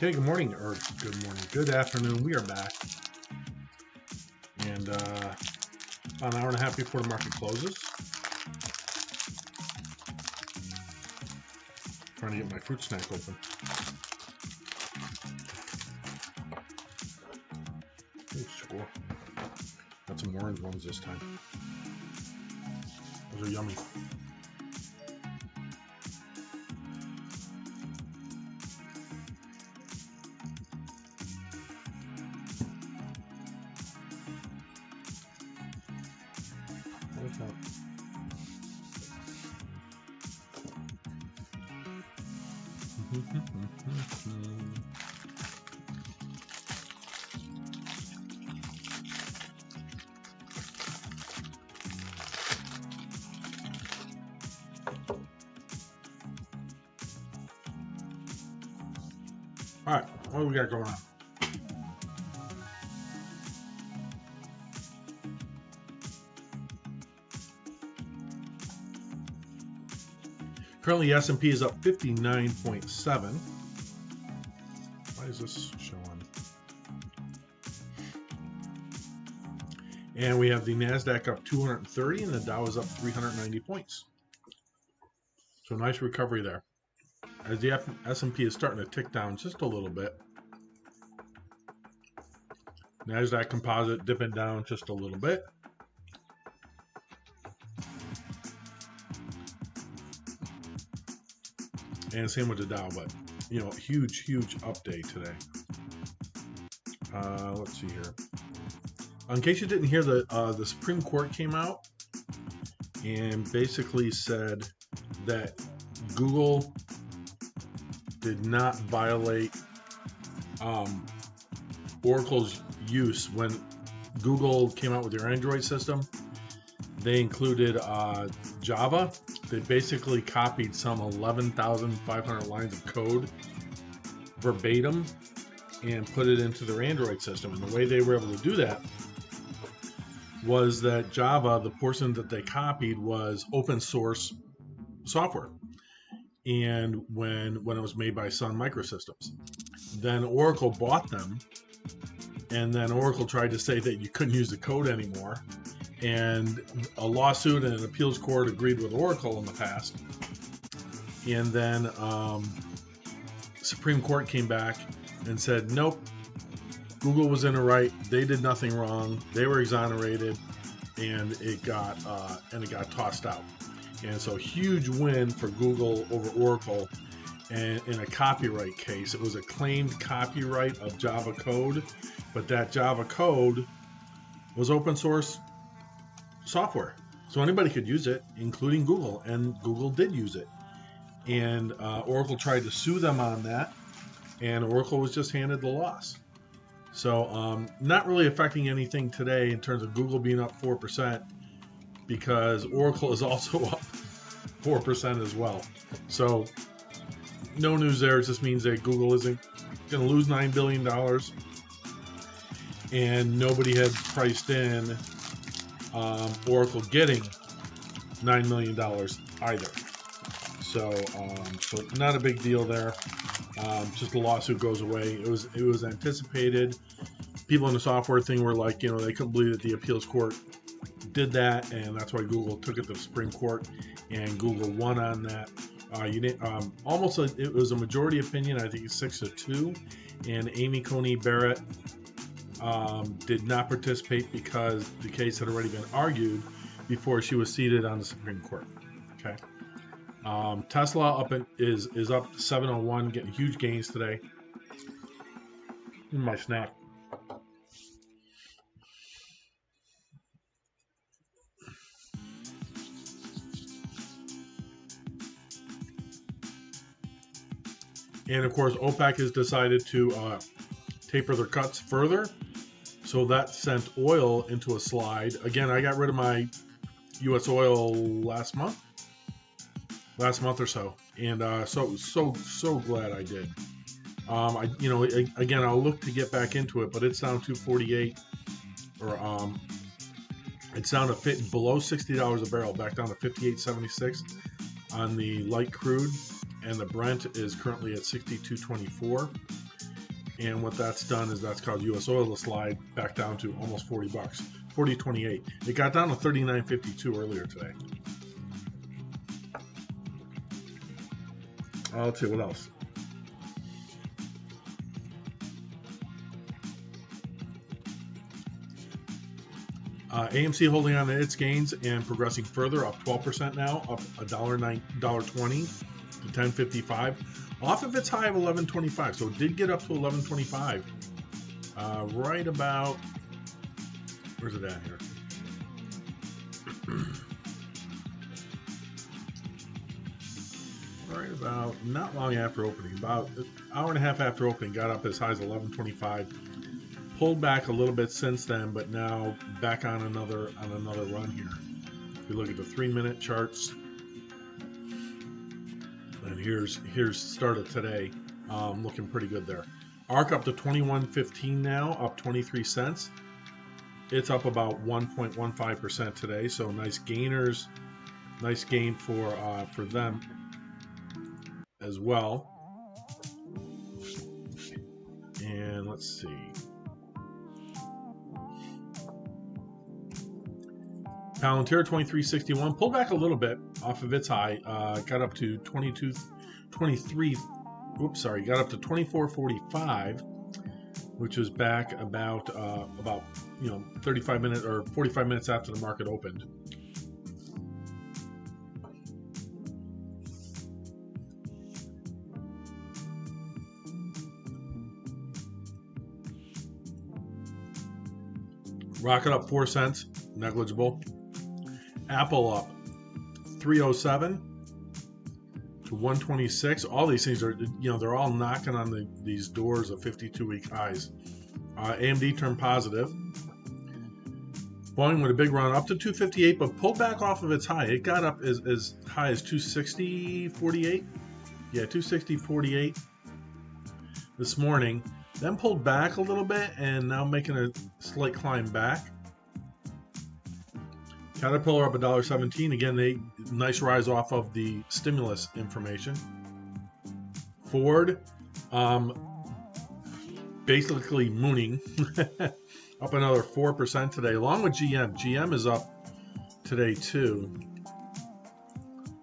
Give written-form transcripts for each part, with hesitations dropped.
Okay, good morning, or good afternoon. We are back, and about an hour and a half before the market closes. Trying to get my fruit snack open. Ooh, score. Got some orange ones this time. Those are yummy. All right, what do we got going on? Currently, S&P is up 59.7. Why is this showing? And we have the NASDAQ up 230, and the Dow is up 390 points. So nice recovery there. As the S&P is starting to tick down just a little bit. NASDAQ composite dipping down just a little bit. And same with the Dow, but you know, huge update today. Let's see here. In case you didn't hear, the Supreme Court came out and basically said that Google did not violate Oracle's use. When Google came out with their Android system, they included Java. They basically copied some 11,500 lines of code verbatim and put it into their Android system. And the way they were able to do that was that Java, the portion that they copied, was open source software. And when it was made by Sun Microsystems, then Oracle bought them, and then Oracle tried to say that you couldn't use the code anymore, and a lawsuit and an appeals court agreed with Oracle in the past, and then Supreme Court came back and said nope, Google was in the right, they did nothing wrong, they were exonerated, and it got tossed out. And so huge win for Google over Oracle, and in a copyright case. It was a claimed copyright of Java code, but that Java code was open source software. So anybody could use it, including Google, and Google did use it. And Oracle tried to sue them on that, and Oracle was just handed the loss. So not really affecting anything today in terms of Google being up 4%, because Oracle is also up 4% as well. So no news there. It just means that Google isn't going to lose $9 billion, and nobody had priced in Oracle getting $9 million either. So not a big deal there. Just the lawsuit goes away. It was anticipated. People in the software thing were like, you know, they couldn't believe that the appeals court did that, and that's why Google took it to the Supreme Court, and Google won on that. It was a majority opinion. I think it's 6-2, and Amy Coney Barrett did not participate because the case had already been argued before she was seated on the Supreme Court. Okay. Tesla is up 701, getting huge gains today. My snack. And of course, OPEC has decided to taper their cuts further. So that sent oil into a slide. Again, I got rid of my U.S. oil last month or so, and so glad I did. Again, I'll look to get back into it, but it's down to 48, or it's down to fit below $60 a barrel, back down to 58.76 on the light crude, and the Brent is currently at 62.24. And what that's done is that's caused US oil to slide back down to almost 40 bucks, 40.28. It got down to 39.52 earlier today. I'll tell you what else. AMC holding on to its gains and progressing further, up 12% now, up $1.20 to 10.55, off of its high of 11.25. So it did get up to 11.25, right about, where's it at here? Right about, not long after opening, about an hour and a half after opening, got up as high as 11.25. Pulled back a little bit since then, but now back on another run here. If you look at the 3-minute charts, and here's start of today, looking pretty good there. ARC up to 21.15 now, up 23 cents. It's up about 1.15% today, so nice gainers, nice gain for them as well. And let's see. Palantir 23.61, pulled back a little bit off of its high, got up to 24.45, which was back about 35 minutes or 45 minutes after the market opened. Rocket up 4 cents, negligible. Apple up 307 to 126. All these things are, they're all knocking on these doors of 52-week highs. AMD turned positive. Boeing with a big run up to 258, but pulled back off of its high. It got up as high as 260.48. Yeah, 260.48 this morning. Then pulled back a little bit and now making a slight climb back. Caterpillar up $1.17. Again, nice rise off of the stimulus information. Ford, basically mooning, up another 4% today, along with GM. GM is up today too.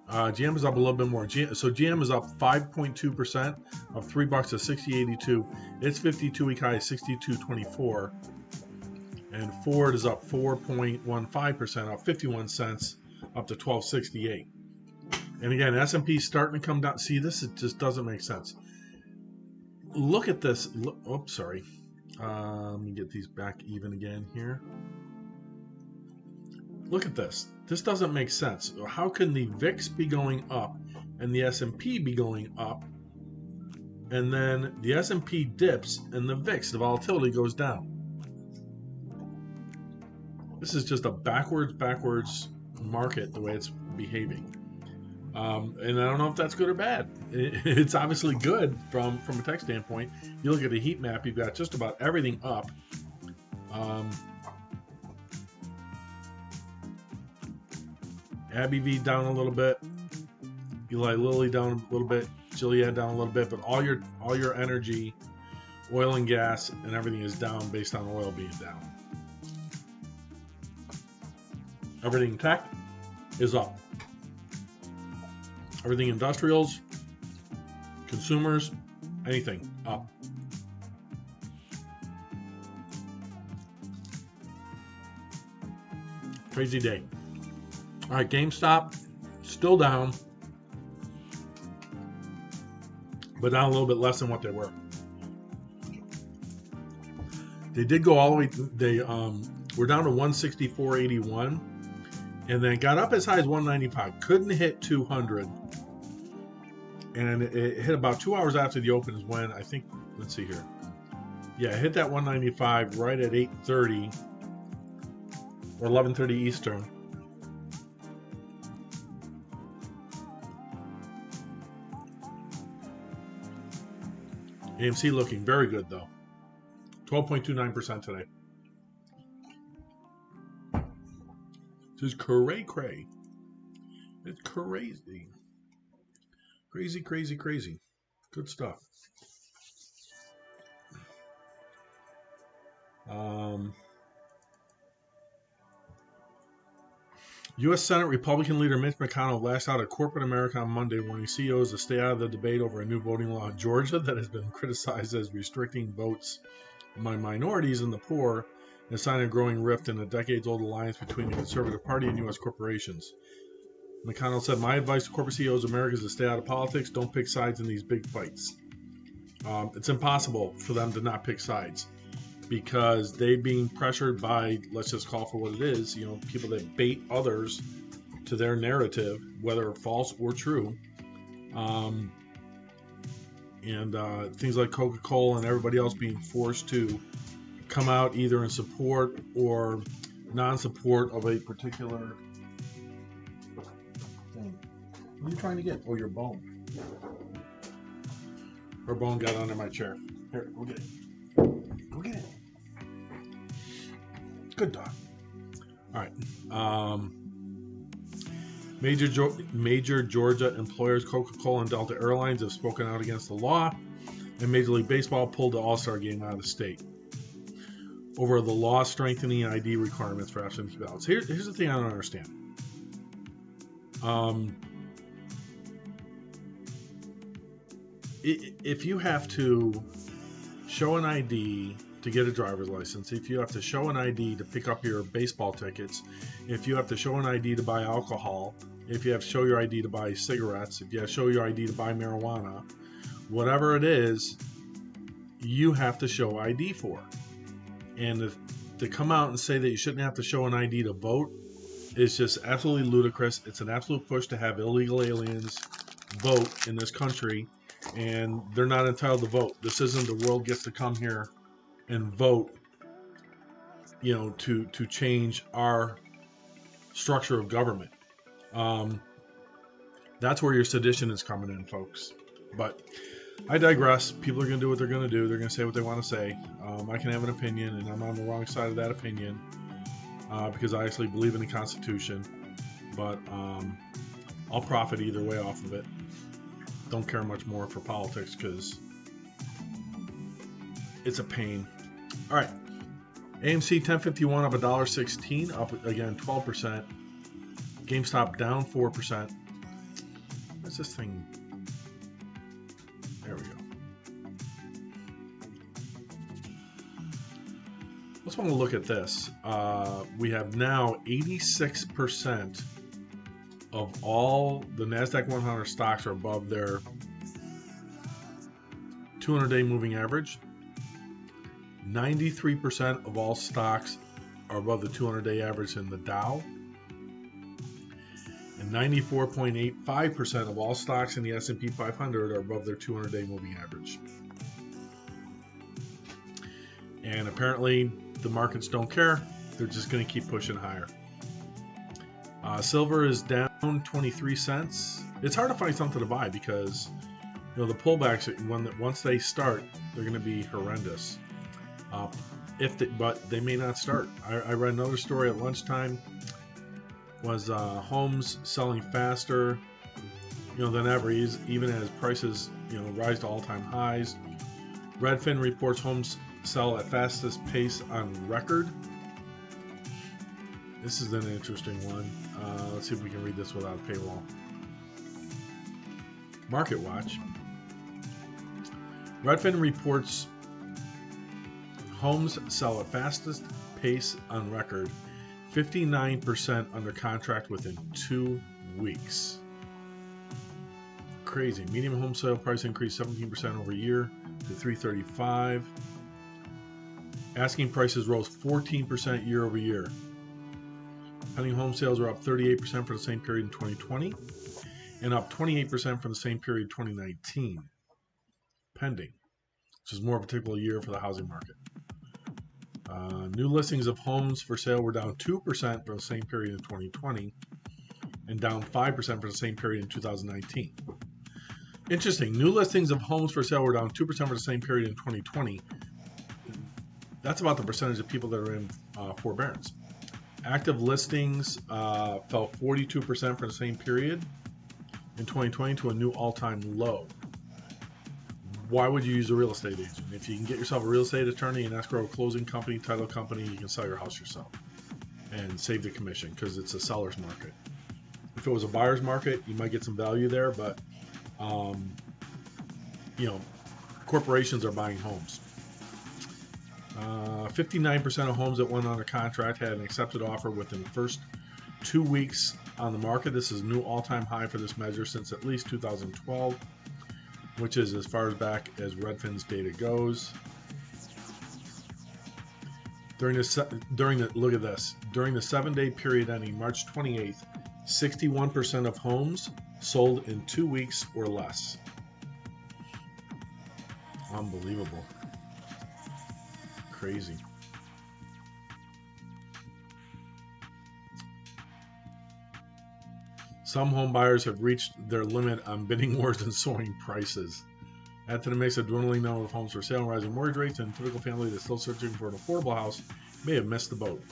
GM is up a little bit more. So GM is up 5.2%, up $3 to 60.82. Its 52-week high is 62.24. And Ford is up 4.15%, up 51 cents, up to 12.68. And again, S&P is starting to come down. See, it just doesn't make sense. Look at this. Oops, sorry. Let me get these back even again here. Look at this. This doesn't make sense. How can the VIX be going up and the S&P be going up, and then the S&P dips and the VIX, the volatility, goes down? This is just a backwards market, the way it's behaving. And I don't know if that's good or bad. It's obviously good from a tech standpoint. You look at the heat map, you've got just about everything up. AbbVie down a little bit. Eli Lilly down a little bit. Gilead down a little bit. But all your energy, oil and gas, and everything is down based on oil being down. Everything tech is up. Everything industrials, consumers, anything up. Crazy day. All right, GameStop still down, but down a little bit less than what they were. They did go all the way. They were down to 164.81, and then got up as high as 195. Couldn't hit 200, and it hit about 2 hours after the open is when I think. Let's see here. Yeah, it hit that 195 right at 8:30 or 11:30 Eastern. AMC looking very good though. 12.29% today. This is cray. It's crazy. Crazy. Good stuff. U.S. Senate Republican leader Mitch McConnell lashed out at corporate America on Monday, warning CEOs to stay out of the debate over a new voting law in Georgia that has been criticized as restricting votes among minorities and the poor, and a sign of growing rift in a decades-old alliance between the Conservative Party and U.S. corporations. McConnell said, "My advice to corporate CEOs of America is to stay out of politics. Don't pick sides in these big fights." It's impossible for them to not pick sides because they being pressured by, let's just call for what it is, people that bait others to their narrative, whether false or true. And things like Coca-Cola and everybody else being forced to come out either in support or non-support of a particular thing. What are you trying to get? Oh, your bone. Her bone got under my chair. Here, go get it. Go get it. Good dog. All right. Major Georgia employers Coca-Cola and Delta Airlines have spoken out against the law, and Major League Baseball pulled the All-Star game out of the state over the law strengthening ID requirements for absentee ballots. Here's the thing I don't understand. If you have to show an ID to get a driver's license, if you have to show an ID to pick up your baseball tickets, if you have to show an ID to buy alcohol, if you have to show your ID to buy cigarettes, if you have to show your ID to buy marijuana, whatever it is, you have to show ID for. And to come out and say that you shouldn't have to show an ID to vote is just absolutely ludicrous. It's an absolute push to have illegal aliens vote in this country, and they're not entitled to vote. This isn't the world gets to come here and vote, to change our structure of government. That's where your sedition is coming in, folks. But I digress. People are going to do what they're going to do. They're going to say what they want to say. I can have an opinion, and I'm on the wrong side of that opinion because I actually believe in the Constitution. But I'll profit either way off of it. Don't care much more for politics because it's a pain. All right. AMC 1051 up $1.16, up again 12%. GameStop down 4%. What's this thing? There we go. Let's want to look at this. We have now 86% of all the NASDAQ 100 stocks are above their 200-day moving average. 93% of all stocks are above the 200-day average in the Dow. And 94.85% of all stocks in the S&P 500 are above their 200-day moving average. And apparently the markets don't care. They're just going to keep pushing higher. Silver is down 23 cents. It's hard to find something to buy because the pullbacks, once they start, they're going to be horrendous. But they may not start. I read another story at lunchtime. Was homes selling faster, than ever, even as prices, rise to all-time highs. Redfin reports homes sell at fastest pace on record. This is an interesting one. Let's see if we can read this without a paywall. Market Watch. Redfin reports homes sell at fastest pace on record. 59% under contract within 2 weeks. Crazy. Median home sale price increased 17% over a year to $335. Asking prices rose 14% year over year. Pending home sales are up 38% for the same period in 2020 and up 28% from the same period in 2019. Pending, which is more of a typical year for the housing market. New listings of homes for sale were down 2% for the same period in 2020 and down 5% for the same period in 2019. Interesting. New listings of homes for sale were down 2% for the same period in 2020. That's about the percentage of people that are in forbearance. Active listings fell 42% for the same period in 2020 to a new all-time low. why would you use a real estate agent? If you can get yourself a real estate attorney, an escrow, closing company, title company, you can sell your house yourself and save the commission because it's a seller's market. If it was a buyer's market, you might get some value there, but you know, corporations are buying homes. 59% of homes that went under contract had an accepted offer within the first 2 weeks on the market. This is a new all-time high for this measure since at least 2012, which is as far back as Redfin's data goes. During the look at this, during the 7-day period ending March 28th, 61% of homes sold in 2 weeks or less. Unbelievable. Crazy. Some home buyers have reached their limit on bidding wars and soaring prices. Add to the mix a dwindling number of homes for sale and rising mortgage rates, and a typical family that's still searching for an affordable house may have missed the boat.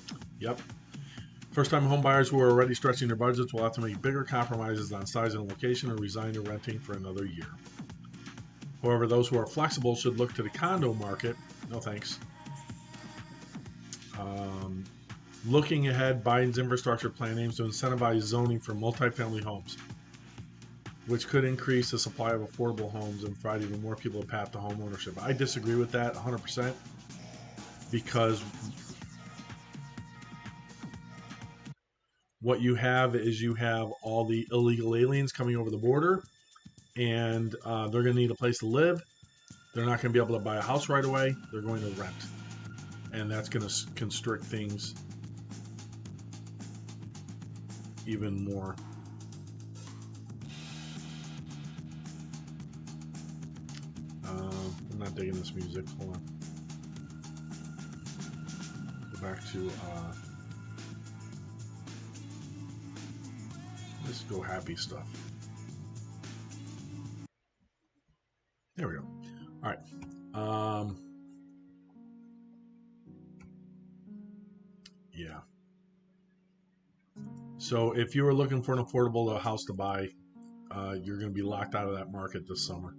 Yep. First-time home buyers who are already stretching their budgets will have to make bigger compromises on size and location or resign to renting for another year. However, those who are flexible should look to the condo market. No thanks. Looking ahead, Biden's infrastructure plan aims to incentivize zoning for multifamily homes, which could increase the supply of affordable homes and provide even more people a path to home ownership. I disagree with that 100% because what you have is you have all the illegal aliens coming over the border, and they're going to need a place to live. They're not going to be able to buy a house right away. They're going to rent, and that's going to constrict things even more. I'm not digging this music. Hold on. Go back to let's go happy stuff. There we go. All right. Yeah. So if you were looking for an affordable house to buy, you're going to be locked out of that market this summer.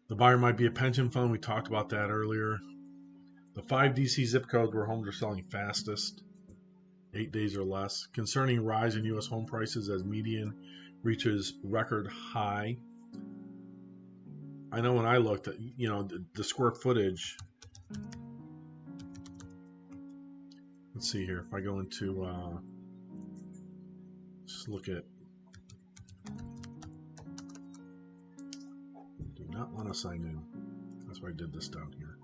The buyer might be a pension fund. We talked about that earlier. The 5 DC zip codes where homes are selling fastest, 8 days or less. Concerning rise in U.S. home prices as median reaches record high. I know when I looked at, the square footage. Let's see here. If I go into, just look at. Do not want to sign in. That's why I did this down here.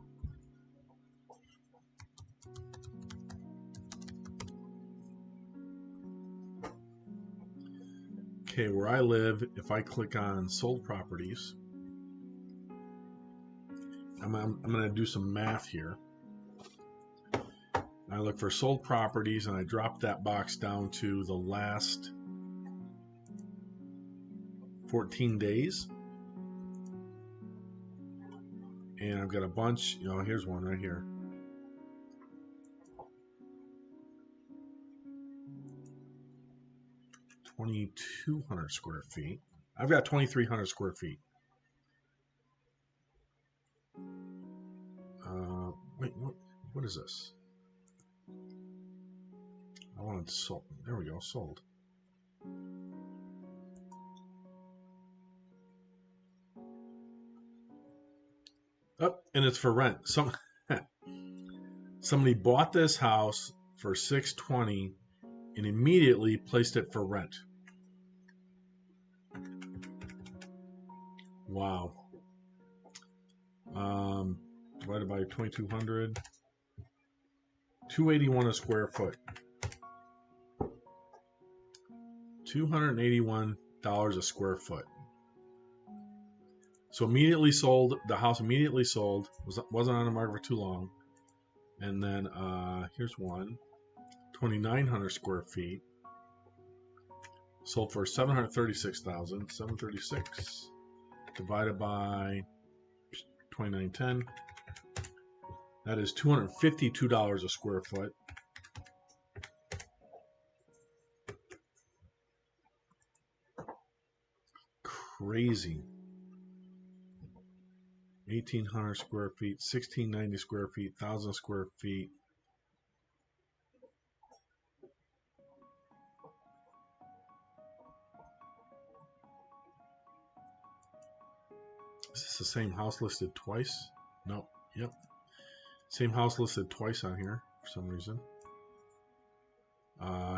Okay, where I live, if I click on sold properties, I'm going to do some math here. I look for sold properties and I drop that box down to the last 14 days. And I've got a bunch, here's one right here. $2,200 square feet. I've got 2,300 square feet. Wait, what is this? I wanted sold. There we go, sold. Oh, and it's for rent. Somebody bought this house for $620 and immediately placed it for rent. Wow. Divided by 2,200, $281 a square foot. $281 a square foot. So immediately sold. The house immediately sold. Wasn't on the market for too long. And then here's one, 2,900 square feet. Sold for $736,000. 736 divided by 2910. That is $252 a square foot. Crazy. 1,800 square feet, 1,690 square feet, 1,000 square feet. Is this the same house listed twice? No. Yep. Same house listed twice on here for some reason.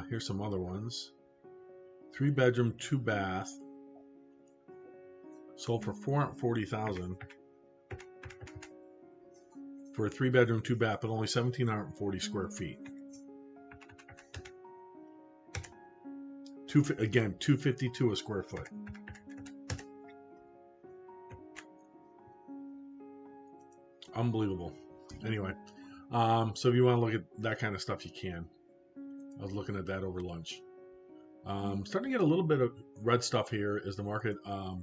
Here's some other ones. 3-bedroom, 2-bath. Sold for $440,000 for a 3-bedroom, 2-bath, but only 1,740 square feet. Again, $252 a square foot. Unbelievable. Anyway, so if you want to look at that kind of stuff, you can. I was looking at that over lunch. Starting to get a little bit of red stuff here as the market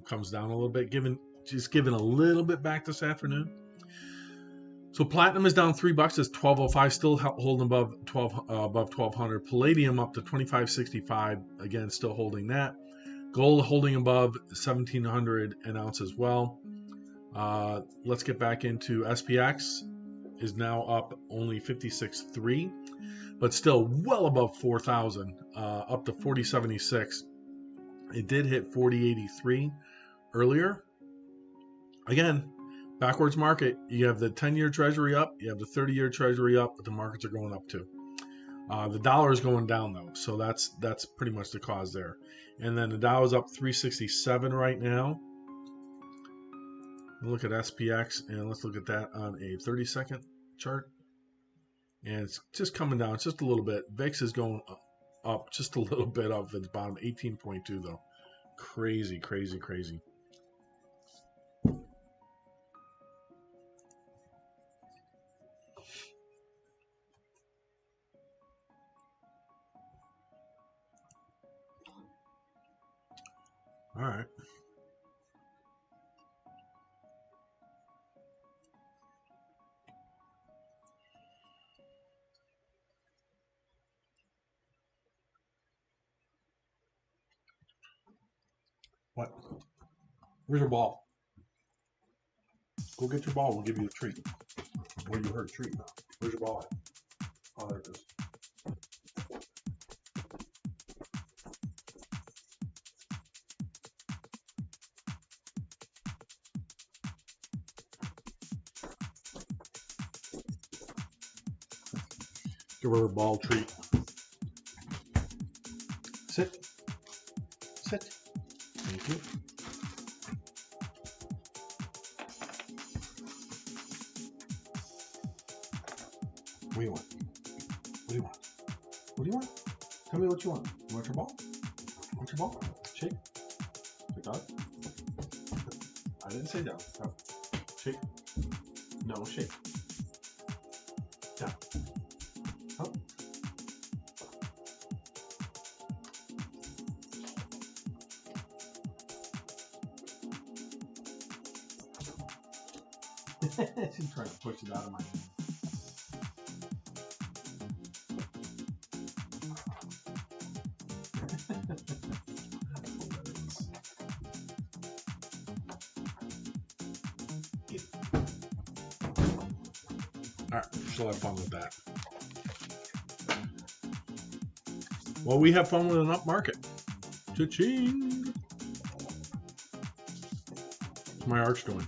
comes down a little bit, just giving a little bit back this afternoon. So platinum is down $3. It's $12.05, still holding above 1,200. Palladium up to $25.65, again still holding that. Gold holding above 1,700 an ounce as well. Let's get back into SPX. Is now up only 56.3, but still well above 4,000, up to 40.76. It did hit 40.83 earlier. Again, backwards market. You have the 10-year treasury up, you have the 30-year treasury up, but the markets are going up too. The dollar is going down though, so that's pretty much the cause there. And then the Dow is up 367 right now. Look at SPX, and let's look at that on a 30-second chart. And it's just coming down just a little bit. VIX is going up just a little bit up at the bottom, 18.2 though. Crazy, crazy, crazy. All right. What? Where's your ball? Go get your ball. We'll give you a treat. Well, you heard treat now. Where's your ball at? Oh, there it is. Give her a ball treat. Sit. Sit. Thank you. What do you want? What do you want? What do you want? Tell me what you want. You want your ball? You want your ball? Shake. Shake out. I didn't say down. No. Shake. No, shake. Down. Up. She's trying to push it out of my hand. Alright, she'll have fun with that. Well, we have fun with an up market. Cha-ching! What's my arch doing?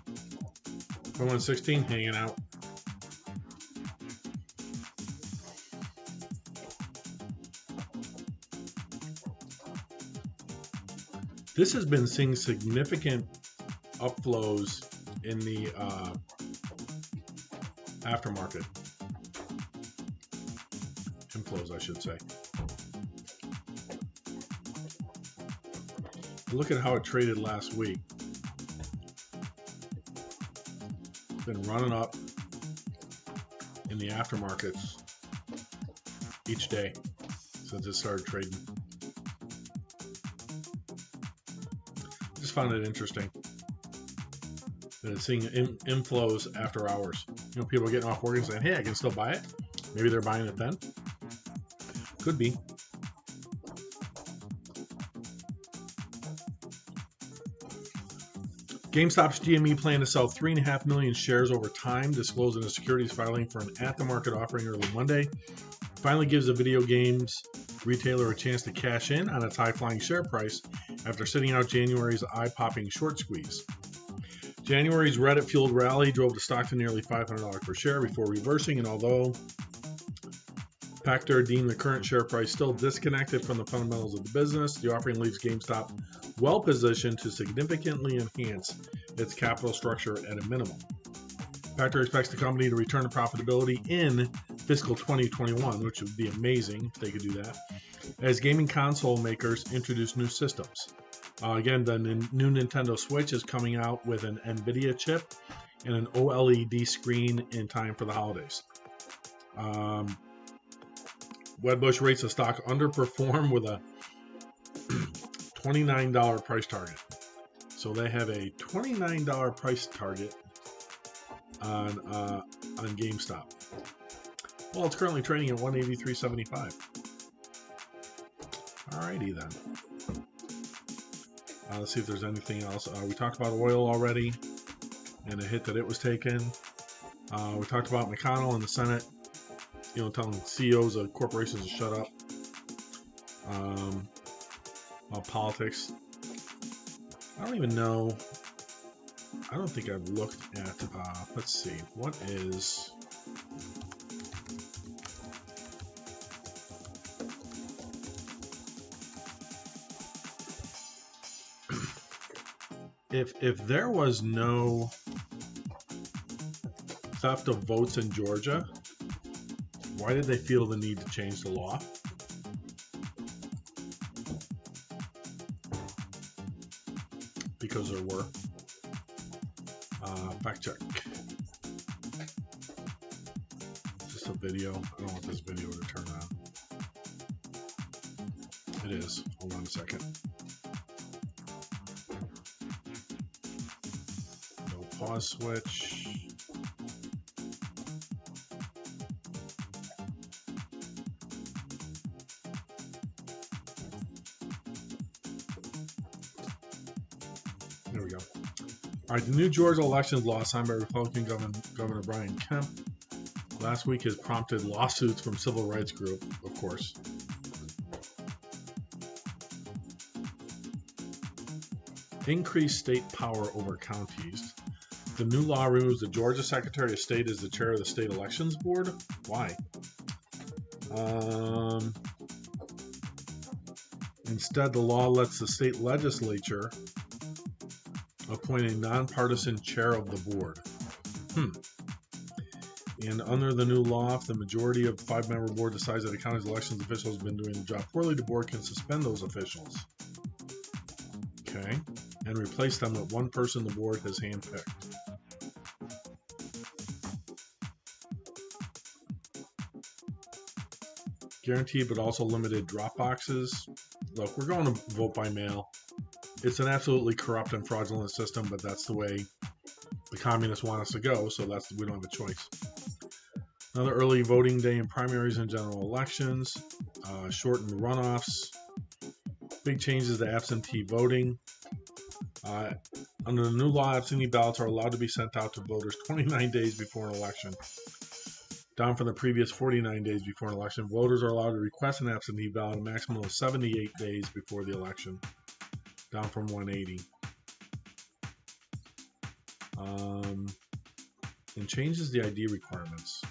116, hanging out. This has been seeing significant upflows in the aftermarket. Inflows, I should say. Look at how it traded last week. It's been running up in the aftermarkets each day since it started trading. Just found it interesting that it's seeing inflows after hours. You know, people are getting off work and saying, hey, I can still buy it. Maybe they're buying it then. Could be. GameStop's GME plan to sell 3.5 million shares over time, disclosed in a securities filing for an at-the-market offering early Monday. Finally gives the video games retailer a chance to cash in on its high-flying share price after sitting out January's eye-popping short squeeze. January's Reddit-fueled rally drove the stock to nearly $500 per share before reversing, and although Pachter deemed the current share price still disconnected from the fundamentals of the business, the offering leaves GameStop well positioned to significantly enhance its capital structure at a minimum. Pachter expects the company to return to profitability in fiscal 2021, which would be amazing if they could do that, as gaming console makers introduce new systems. Again, the new Nintendo Switch is coming out with an NVIDIA chip and an OLED screen in time for the holidays. Wedbush rates the stock underperform with a $29 price target. So they have a $29 price target on GameStop. Well, it's currently trading at $183.75. Alrighty then. Let's see if there's anything else. We talked about oil already and the hit that it was taking. We talked about McConnell in the Senate, telling CEOs of corporations to shut up. About politics. I don't even know. I don't think I've looked at, let's see, what is... If there was no theft of votes in Georgia, why did they feel the need to change the law? Because there were. Fact check. Just a video. I don't want this video to turn on. It is. Hold on a second. No pause switch. There we go. All right, the new Georgia elections law signed by Republican Governor Brian Kemp last week has prompted lawsuits from civil rights groups, of course. Increased state power over counties. The new law removes the Georgia Secretary of State as the chair of the state elections board. Why? Instead, the law lets the state legislature appoint a nonpartisan chair of the board. And under the new law, if the majority of the 5-member board decides that a county's elections official has been doing the job poorly, the board can suspend those officials. Okay. And replace them with one person the board has handpicked. Guaranteed but also limited drop boxes. Look, we're going to vote by mail. It's an absolutely corrupt and fraudulent system, but that's the way the communists want us to go, so we don't have a choice. Another early voting day in primaries and general elections, shortened runoffs, big changes to absentee voting. Under the new law, absentee ballots are allowed to be sent out to voters 29 days before an election, down from the previous 49 days before an election. Voters are allowed to request an absentee ballot a maximum of 78 days before the election, down from 180. And changes the ID requirements.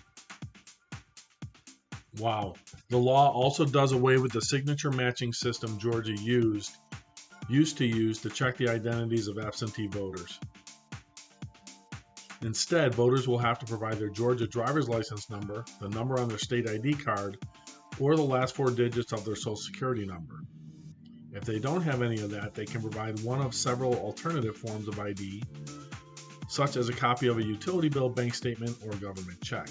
Wow. The law also does away with the signature matching system Georgia used to use to check the identities of absentee voters. Instead, voters will have to provide their Georgia driver's license number, the number on their state ID card, or the last 4 digits of their social security number. If they don't have any of that, they can provide one of several alternative forms of ID, such as a copy of a utility bill, bank statement, or government check.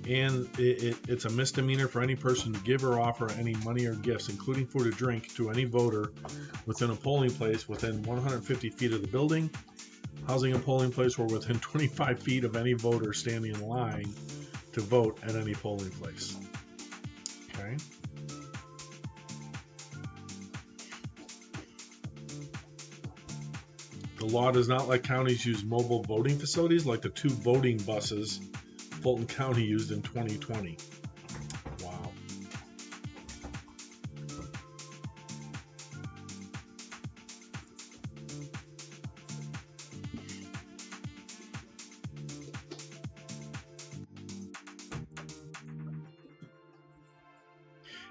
And it's a misdemeanor for any person to give or offer any money or gifts, including food or drink, to any voter within a polling place within 150 feet of the building, housing a polling place, or within 25 feet of any voter standing in line to vote at any polling place. Okay. The law does not let counties use mobile voting facilities like the 2 voting buses Fulton County used in 2020. Wow.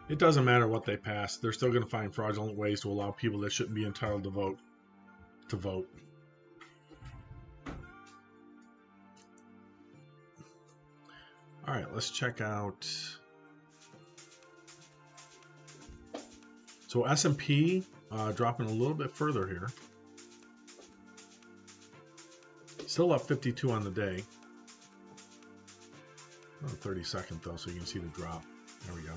It doesn't matter what they pass. They're still going to find fraudulent ways to allow people that shouldn't be entitled to vote to vote. All right, let's check out. So S&P dropping a little bit further here. Still up 52 on the day. 30-second though, so you can see the drop. There we go.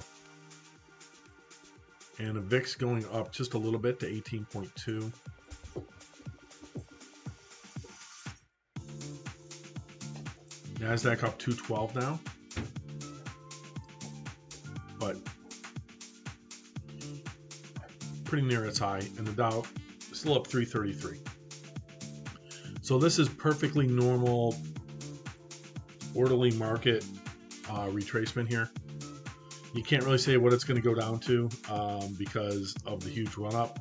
And the VIX going up just a little bit to 18.2. NASDAQ up 212 now. But pretty near its high. And the Dow still up 333. So this is perfectly normal, orderly market retracement here. You can't really say what it's going to go down to because of the huge run-up.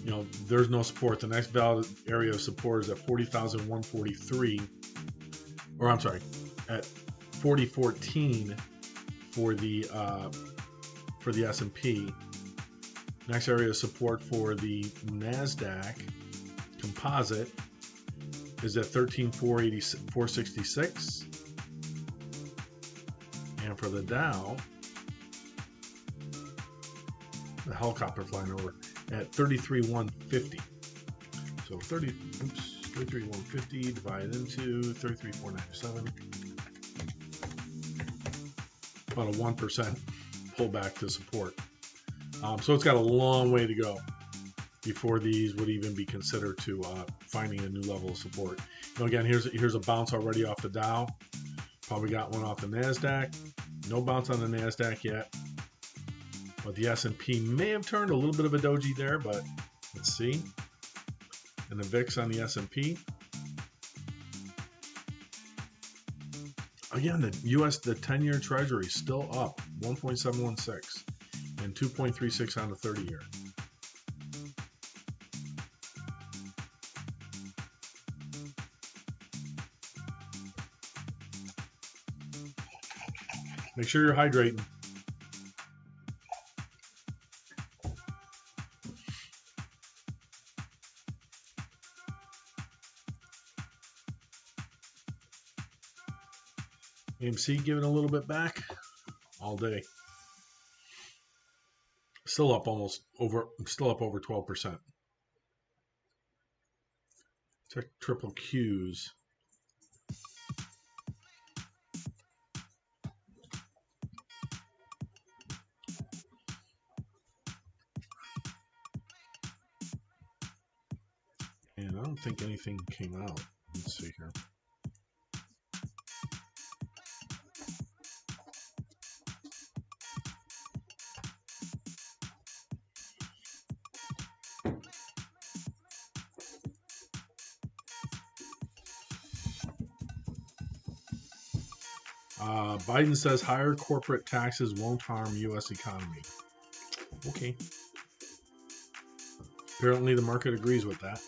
You know, there's no support. The next valid area of support is at 40,143, or I'm sorry, at 4014 for the S&P. Next area of support for the NASDAQ composite is at 13,466, and for the Dow, the helicopter flying over, at 33,150. So 33,150 divided into 33,497. About a 1% pullback to support. So it's got a long way to go before these would even be considered to finding a new level of support. Now again, here's a bounce already off the Dow. Probably got one off the NASDAQ. No bounce on the NASDAQ yet. But the S&P may have turned a little bit of a doji there, but let's see. And the VIX on the S&P. Again, the U.S., the 10-year Treasury still up 1.716 and 2.36 on the 30-year. Make sure you're hydrating. AMC giving a little bit back all day. Still up over 12%. Check triple Qs. And I don't think anything came out. Let's see here. Biden says higher corporate taxes won't harm U.S. economy. Okay. Apparently the market agrees with that.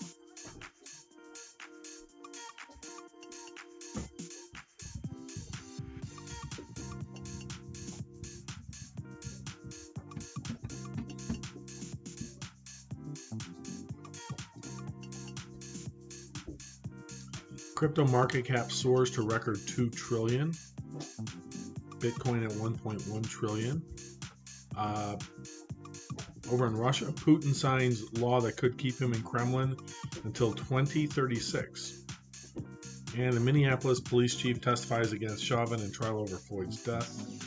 Crypto market cap soars to record 2 trillion. Bitcoin at 1.1 trillion. Over in Russia, Putin signs law that could keep him in Kremlin until 2036. And the Minneapolis police chief testifies against Chauvin in trial over Floyd's death.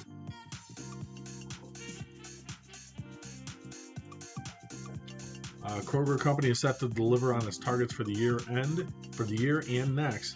Kroger Company is set to deliver on its targets for the year and next,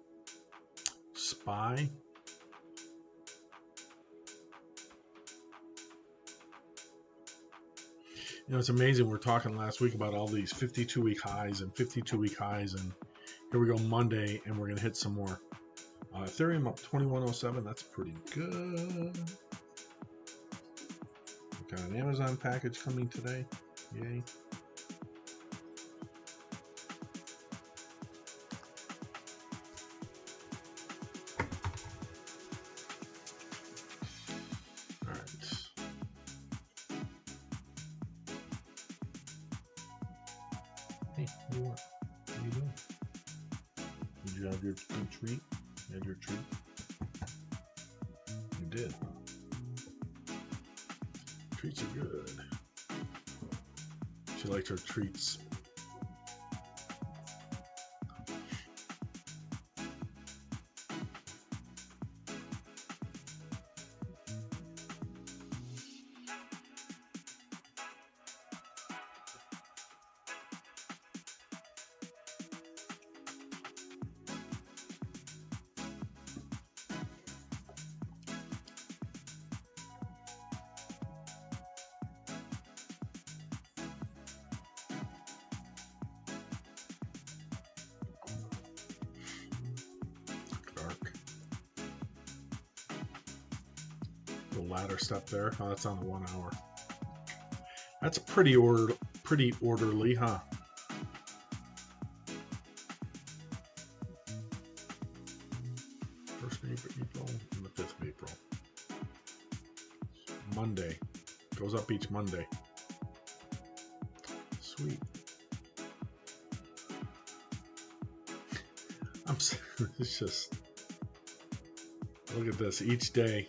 buy. You know, it's amazing. We're talking last week about all these 52-week highs and 52-week highs, and here we go Monday, and we're going to hit some more. Ethereum up 2107. That's pretty good. Got an Amazon package coming today. Yay. All right. Hey, what do you want? What are you doing? Did you have your treat? You had your treat? You did. Treats are good. She likes her treats. The ladder step there. Oh, that's on the 1 hour. That's pretty orderly, huh? First of April and the 5th of April. Monday. Goes up each Monday. Sweet. It's just, look at this each day.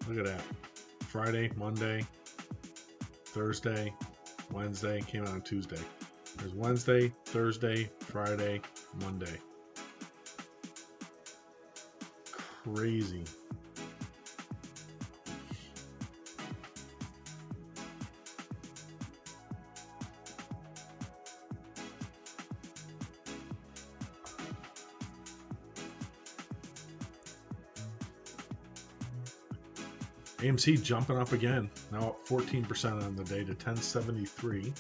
Look at that. Friday, Monday, Thursday, Wednesday, came out on Tuesday. There's Wednesday, Thursday, Friday, Monday. Crazy. AMC jumping up again, now up 14% on the day to 1073.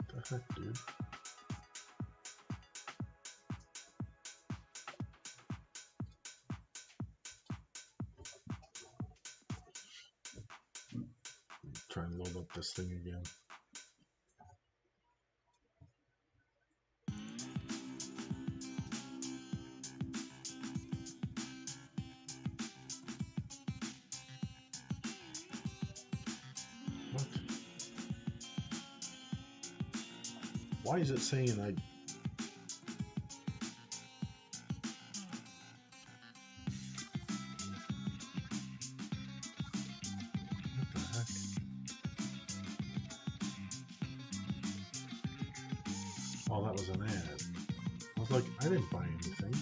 What the heck, dude? Try and load up this thing again. What? Why is it saying I... What the heck? Oh, that was an ad. I was like, I didn't buy anything.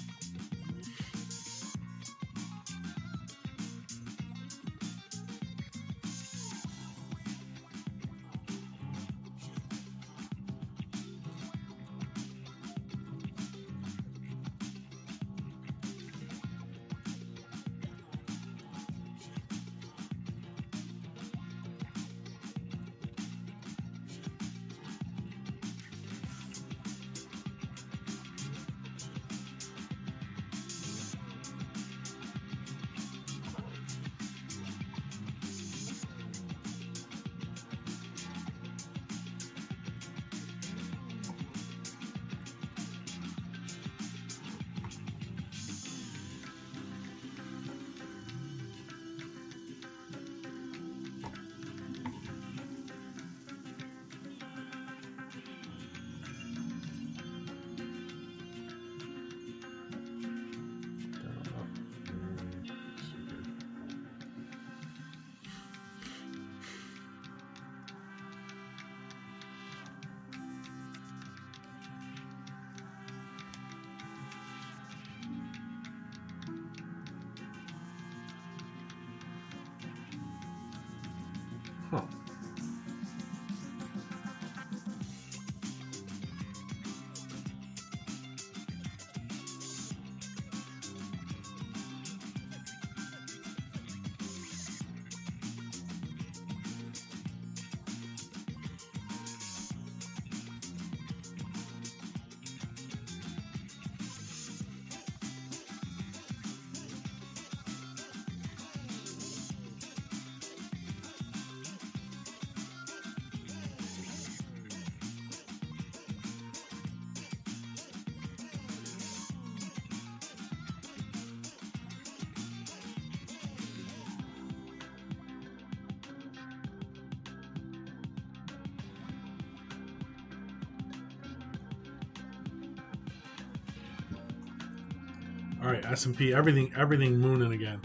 All right, S&P, everything mooning again.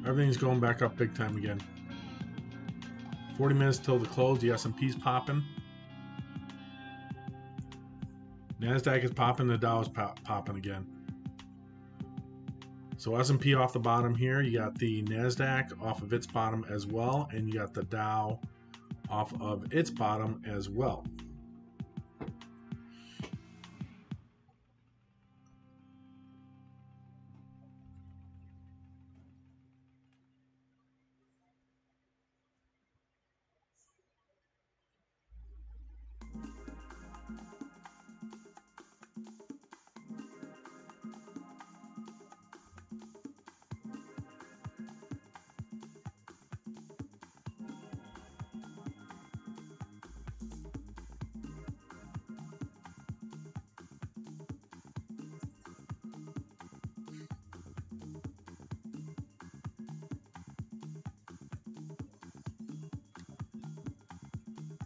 Everything's going back up big time again. 40 minutes till the close. The S&P's popping. NASDAQ is popping. The Dow is popping again. So S&P off the bottom here. You got the NASDAQ off of its bottom as well. And you got the Dow off of its bottom as well.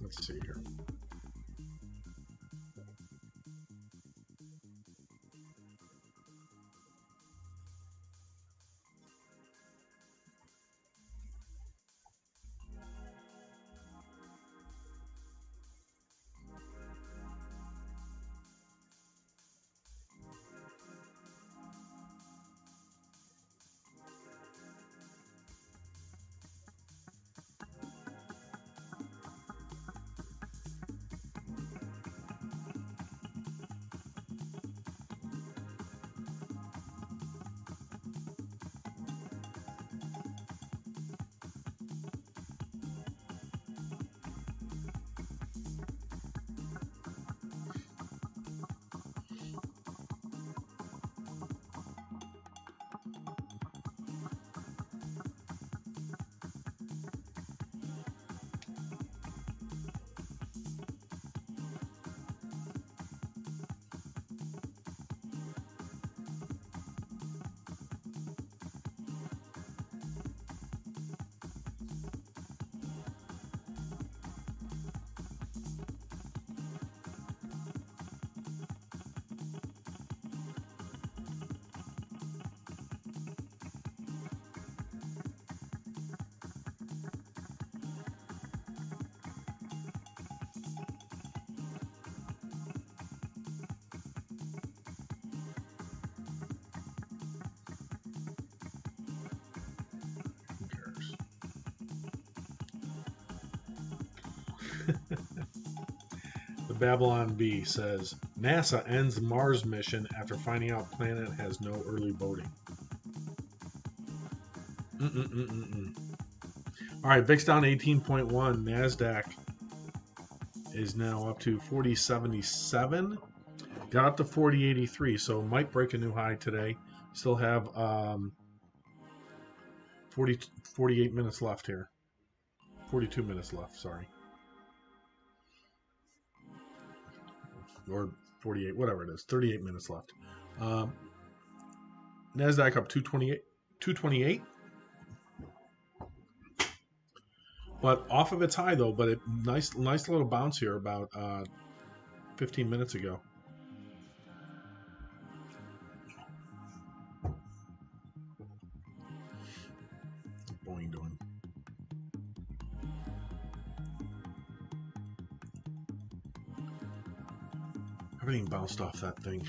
Let's see here. The Babylon Bee says NASA ends Mars mission after finding out planet has no early voting. All right, VIX down 18.1. NASDAQ is now up to 4077. Got up to 4083, so might break a new high today. Still have 48 minutes left here. 42 minutes left, sorry. Or 48, whatever it is. 38 minutes left. NASDAQ up 228. But off of its high, though. But it nice little bounce here about 15 minutes ago. What's Boeing doing? Everything bounced off that thing.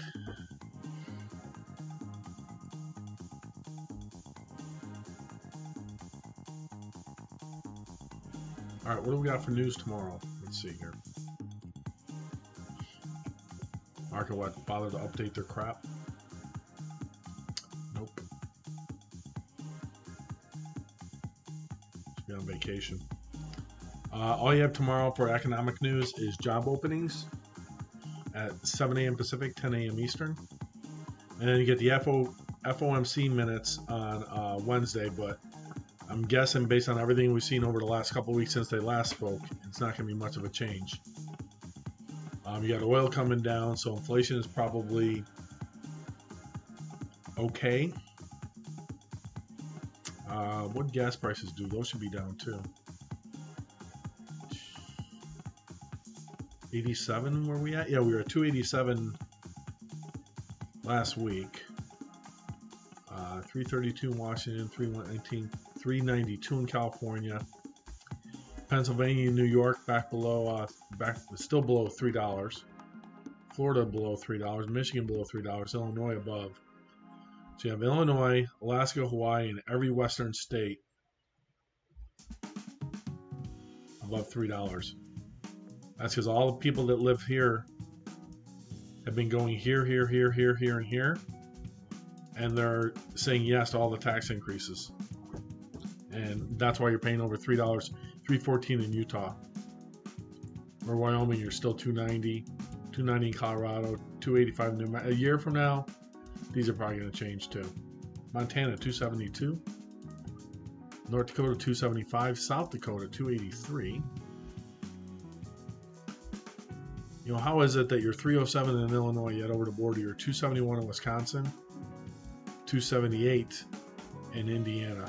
All right, what do we got for news tomorrow? Let's see here. Market what? Bother to update their crap? Nope. Should be on vacation. All you have tomorrow for economic news is job openings at 7 a.m. Pacific, 10 a.m. Eastern. And then you get the FOMC minutes on Wednesday, but I'm guessing based on everything we've seen over the last couple of weeks since they last spoke, it's not going to be much of a change. You got oil coming down, so inflation is probably okay. What gas prices do? Those should be down too. 87, where we at? Yeah, we were at 287 last week. 332 in Washington, 392 in California, Pennsylvania, New York still below $3. Florida below $3, Michigan below $3, Illinois above. So you have Illinois, Alaska, Hawaii, and every western state above $3. That's because all the people that live here have been going here, here, here, here, here, and here, and they're saying yes to all the tax increases. And that's why you're paying over $3, $3.14 in Utah. Or Wyoming, you're still $2.90, $2.90 in Colorado, $2.85 in New Mexico. A year from now, these are probably going to change too. Montana, $2.72. North Dakota, $2.75. South Dakota, $2.83. You know, how is it that you're $3.07 in Illinois, yet over the border you're $2.71 in Wisconsin, $2.78 in Indiana?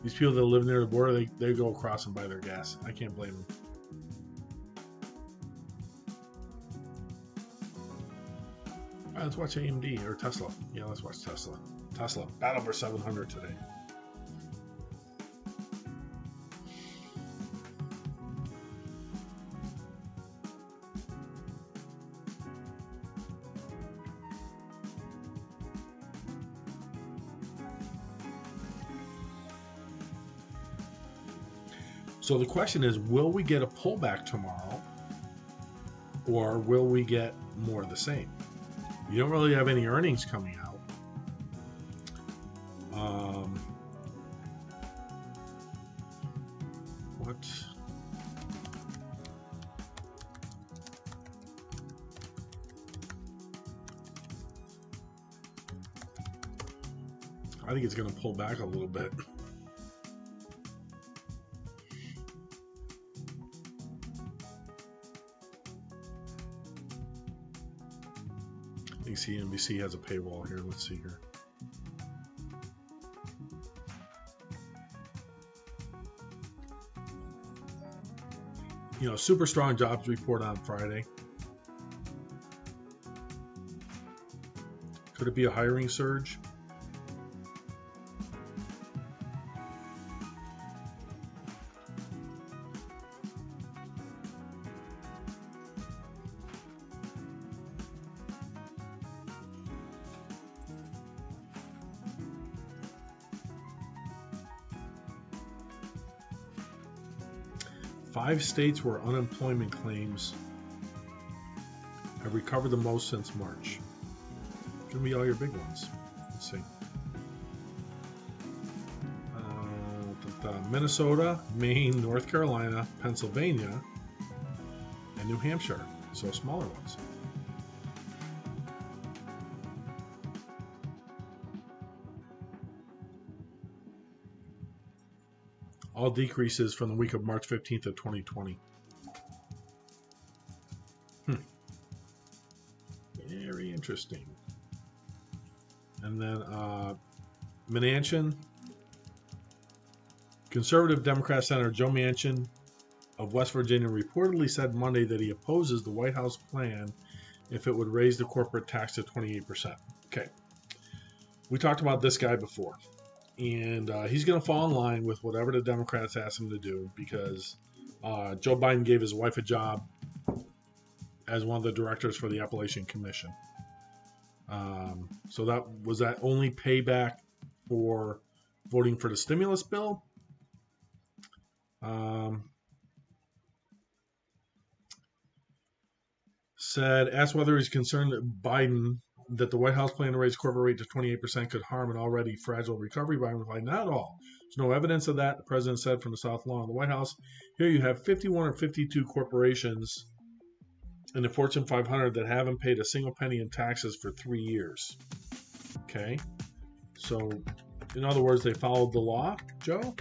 These people that live near the border, they go across and buy their gas. I can't blame them. All right, let's watch AMD or Tesla. Yeah, let's watch Tesla. Tesla, battle for 700 today. So the question is, will we get a pullback tomorrow, or will we get more of the same? You don't really have any earnings coming out. I think it's going to pull back a little bit. I think CNBC has a paywall here. Let's see here. You know, super strong jobs report on Friday. Could it be a hiring surge? Five states where unemployment claims have recovered the most since March. It's going to be all your big ones. Let's see. Minnesota, Maine, North Carolina, Pennsylvania, and New Hampshire. So smaller ones. All decreases from the week of March 15th of 2020. Very interesting. And then Manchin, conservative Democrat Senator Joe Manchin of West Virginia reportedly said Monday that he opposes the White House plan if it would raise the corporate tax to 28%. Okay. We talked about this guy before. And he's going to fall in line with whatever the Democrats ask him to do, because Joe Biden gave his wife a job as one of the directors for the Appalachian Commission. So that only payback for voting for the stimulus bill? Asked whether he's concerned that Biden that the White House plan to raise corporate rate to 28% could harm an already fragile recovery. Biden replied, not at all. There's no evidence of that, the president said from the South Lawn of the White House. Here you have 51 or 52 corporations in the Fortune 500 that haven't paid a single penny in taxes for 3 years. Okay? So, in other words, they followed the law, Joe?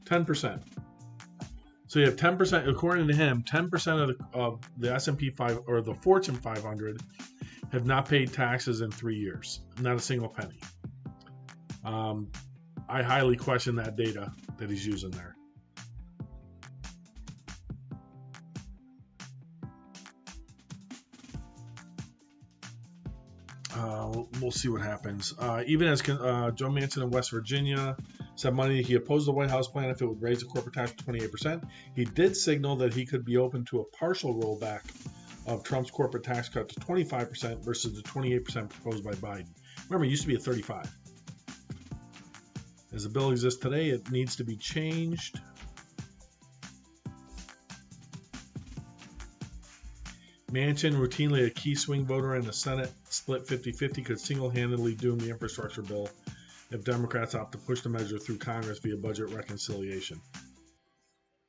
10%. So you have 10%, according to him, 10% of the S&P 5 or the Fortune 500 have not paid taxes in 3 years, not a single penny. I highly question that data that he's using there. we'll see what happens. Even as Joe Manchin in West Virginia said Monday he opposed the White House plan if it would raise the corporate tax to 28%. He did signal that he could be open to a partial rollback of Trump's corporate tax cut to 25% versus the 28% proposed by Biden. Remember, it used to be at 35%. As the bill exists today, it needs to be changed. Manchin, routinely a key swing voter in the Senate split 50-50, could single-handedly doom the infrastructure bill if Democrats opt to push the measure through Congress via budget reconciliation,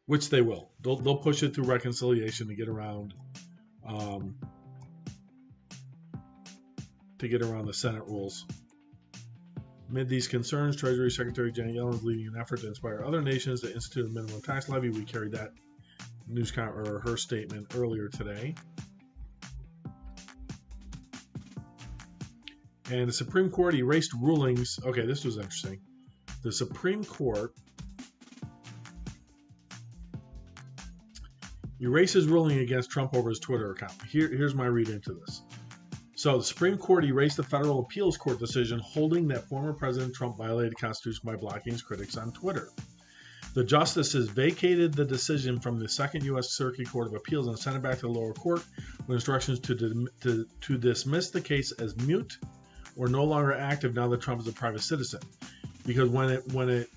which they will. They'll push it through reconciliation to get around the Senate rules. Amid these concerns, Treasury Secretary Janet Yellen is leading an effort to inspire other nations to institute a minimum tax levy. We carried that her statement earlier today. And the Supreme Court erased rulings. Okay, this was interesting. The Supreme Court erases ruling against Trump over his Twitter account. Here's my read into this. So the Supreme Court erased the Federal Appeals Court decision holding that former President Trump violated the Constitution by blocking his critics on Twitter. The justices vacated the decision from the Second U.S. Circuit Court of Appeals and sent it back to the lower court with instructions to dismiss the case as moot or no longer active now that Trump is a private citizen. Because when it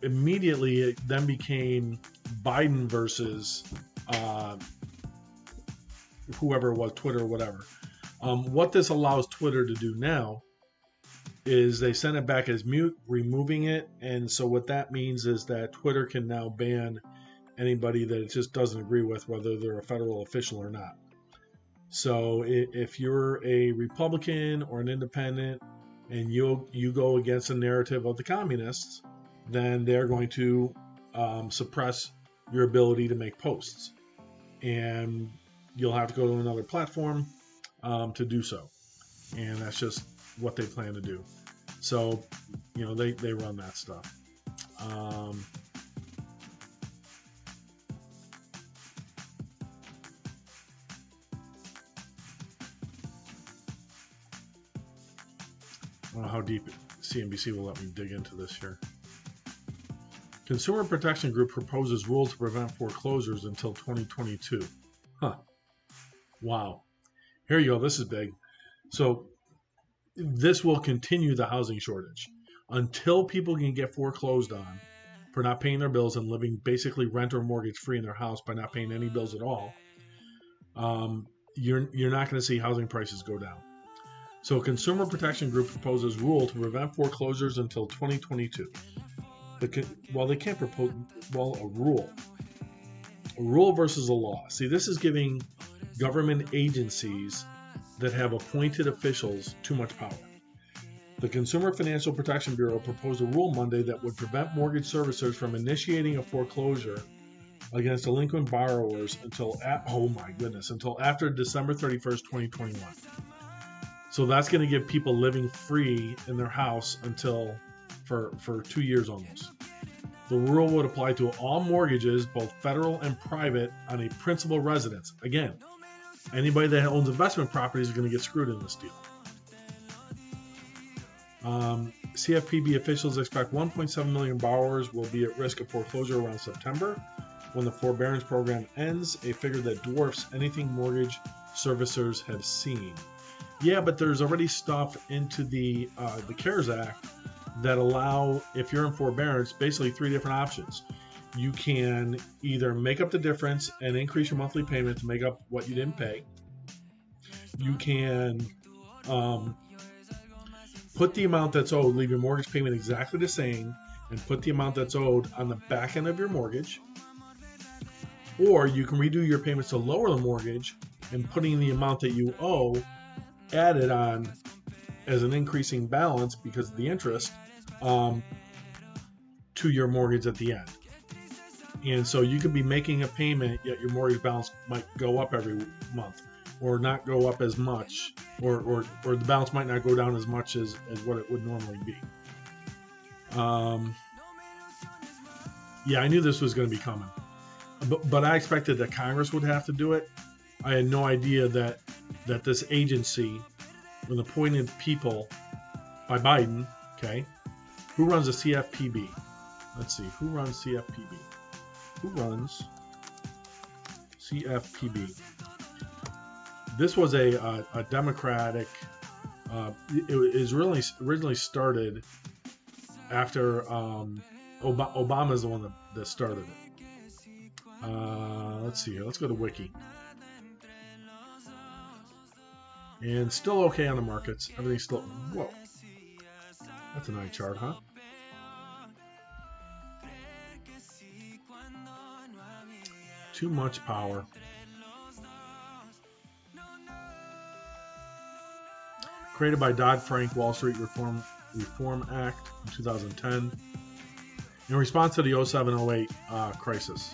immediately it then became Biden versus whoever it was, Twitter or whatever. What this allows Twitter to do now is they send it back as mute, removing it. And so what that means is that Twitter can now ban anybody that it just doesn't agree with, whether they're a federal official or not. So if you're a Republican or an independent and you go against the narrative of the communists, then they're going to suppress your ability to make posts. And you'll have to go to another platform to do so. And that's just what they plan to do. So, they run that stuff. I don't know how deep CNBC will let me dig into this here. Consumer Protection Group proposes rules to prevent foreclosures until 2022. Huh. Wow. Here you go. This is big. So this will continue the housing shortage until people can get foreclosed on for not paying their bills and living basically rent or mortgage free in their house by not paying any bills at all. You're not going to see housing prices go down. So Consumer Protection Group proposes rule to prevent foreclosures until 2022. They can't propose, a rule. A rule versus a law. See, this is giving government agencies that have appointed officials too much power. The Consumer Financial Protection Bureau proposed a rule Monday that would prevent mortgage servicers from initiating a foreclosure against delinquent borrowers until after December 31st, 2021. So that's going to give people living free in their house until for 2 years almost. The rule would apply to all mortgages, both federal and private, on a principal residence. Again, anybody that owns investment properties is going to get screwed in this deal. CFPB officials expect 1.7 million borrowers will be at risk of foreclosure around September when the forbearance program ends, a figure that dwarfs anything mortgage servicers have seen. Yeah, but there's already stuff into the CARES Act that allow, if you're in forbearance, basically 3 different options. You can either make up the difference and increase your monthly payment to make up what you didn't pay. You can put the amount that's owed, leave your mortgage payment exactly the same, and put the amount that's owed on the back end of your mortgage. Or you can redo your payments to lower the mortgage and putting the amount that you owe added on as an increasing balance because of the interest to your mortgage at the end. And so you could be making a payment, yet your mortgage balance might go up every month or not go up as much, or the balance might not go down as much as what it would normally be. Yeah, I knew this was going to be coming. But I expected that Congress would have to do it. I had no idea that this agency with appointed people by Biden. Okay, who runs the CFPB? Let's see, who runs CFPB? Who runs CFPB? This was a Democratic. It was really originally started after Obama's the one that started it. Let's see here. Let's go to Wiki. And still okay on the markets. Everything's still. Whoa. That's a nice chart, huh? Too much power. Created by Dodd-Frank Wall Street Reform Act in 2010 in response to the 07-08 crisis.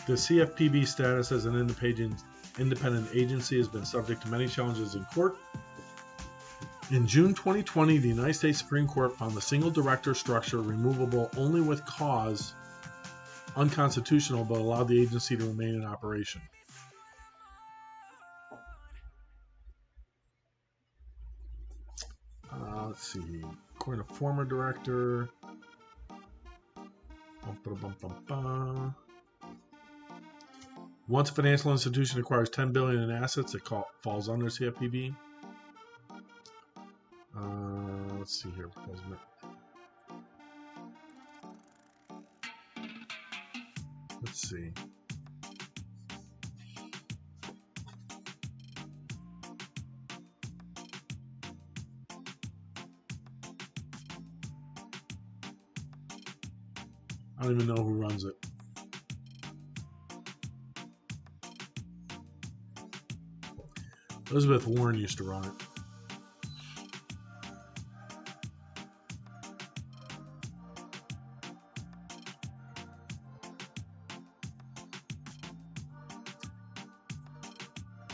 The CFPB status as an independent agency has been subject to many challenges in court. In June 2020, the United States Supreme Court found the single director structure removable only with cause unconstitutional, but allowed the agency to remain in operation. Let's see. According to former director. Once a financial institution acquires $10 billion in assets, it falls under CFPB. Let's see here. Let's see. I don't even know who runs it. Elizabeth Warren used to run it.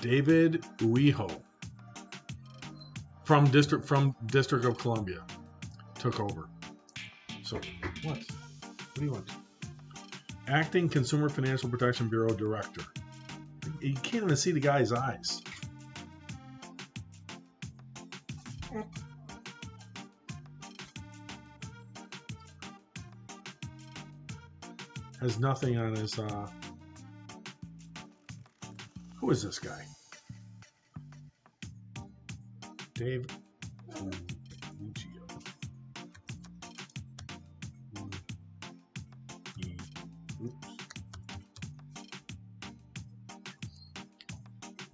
David Uiho from District of Columbia took over. So what? What do you want? Acting Consumer Financial Protection Bureau Director. You can't even see the guy's eyes. Has nothing on his. Who is this guy? Dave.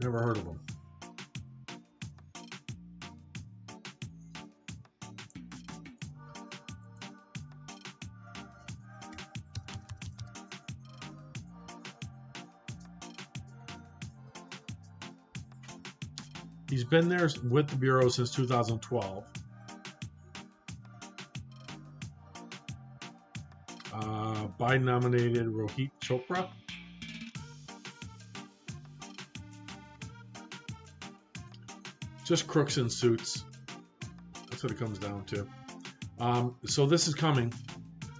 Never heard of him. He's been there with the Bureau since 2012. Biden nominated Rohit Chopra. Just crooks in suits. That's what it comes down to. So this is coming.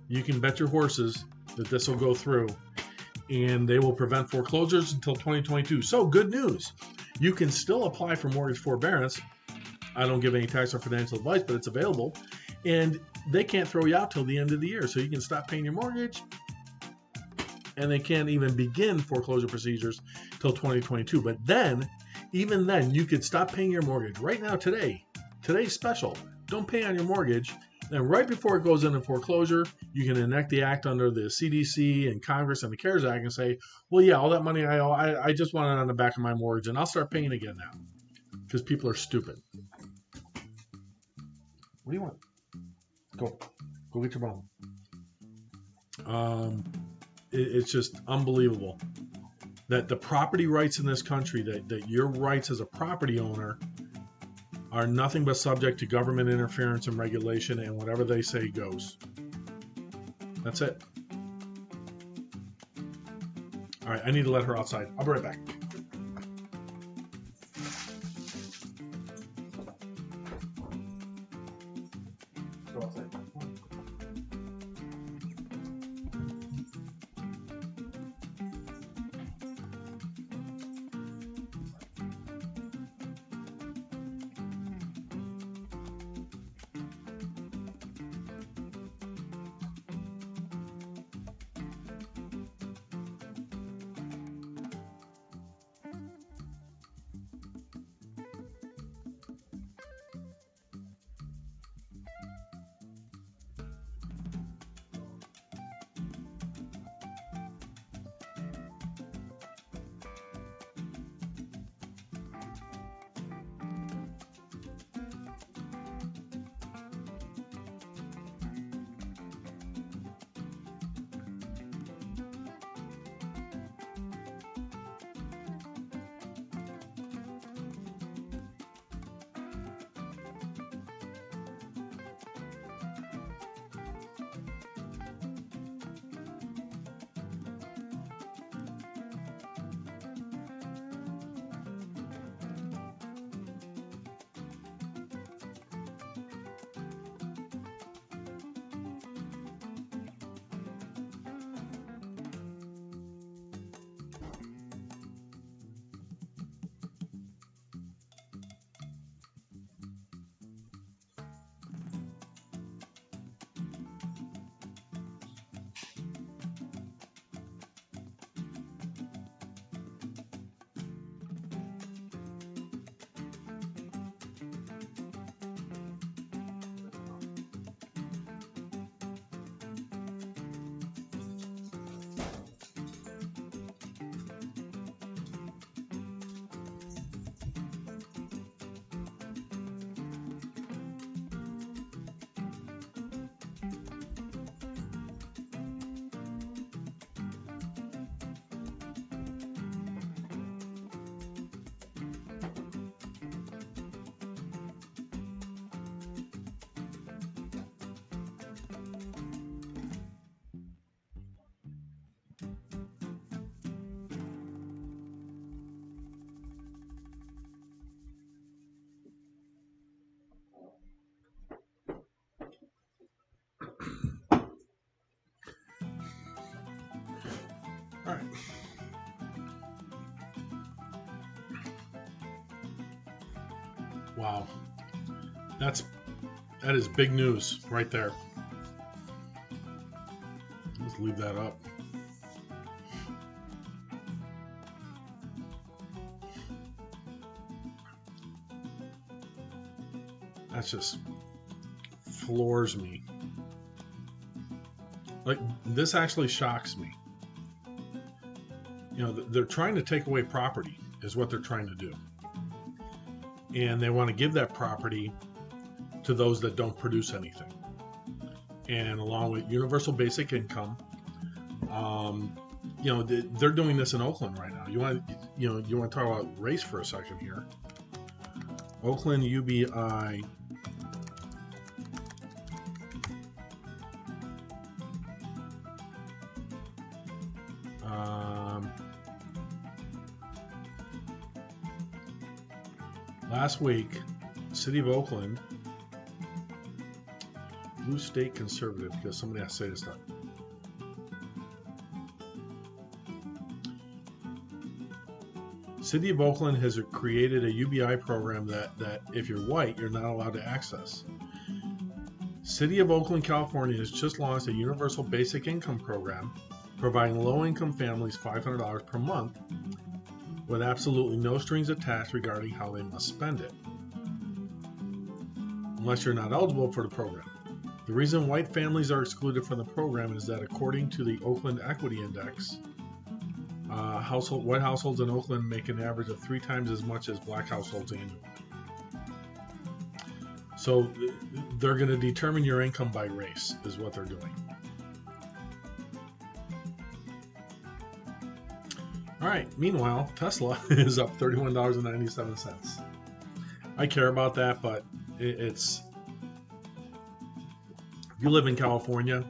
You can bet your horses that this will go through. And they will prevent foreclosures until 2022. So good news. You can still apply for mortgage forbearance. I don't give any tax or financial advice, but it's available. And they can't throw you out till the end of the year. So you can stop paying your mortgage. And they can't even begin foreclosure procedures till 2022. But then, even then, you could stop paying your mortgage right now, today. Today's special. Don't pay on your mortgage. Then right before it goes into foreclosure, you can enact the act under the CDC and Congress and the CARES Act and say, well, yeah, all that money I owe, I just want it on the back of my mortgage, and I'll start paying again now. Because people are stupid. What do you want? Go get your bone. It's just unbelievable that the property rights in this country, that your rights as a property owner are nothing but subject to government interference and regulation, and whatever they say goes. That's it. All right, I need to let her outside. I'll be right back. Go outside. Wow, that is big news right there. Let's leave that up. That just floors me. Like, this actually shocks me. You know, they're trying to take away property is what they're trying to do. And they want to give that property to those that don't produce anything. And along with universal basic income, you know, they're doing this in Oakland right now. You want to talk about race for a second here. Oakland UBI. Last week, City of Oakland, Blue State Conservative, because somebody has to say this stuff. City of Oakland has created a UBI program that if you're white, you're not allowed to access. City of Oakland, California has just launched a universal basic income program providing low-income families $500 per month with absolutely no strings attached regarding how they must spend it, unless you're not eligible for the program. The reason white families are excluded from the program is that according to the Oakland Equity Index, white households in Oakland make an average of 3 times as much as black households annually. So they're going to determine your income by race is what they're doing. All right, meanwhile, Tesla is up $31.97. I care about that, but it's, if you live in California,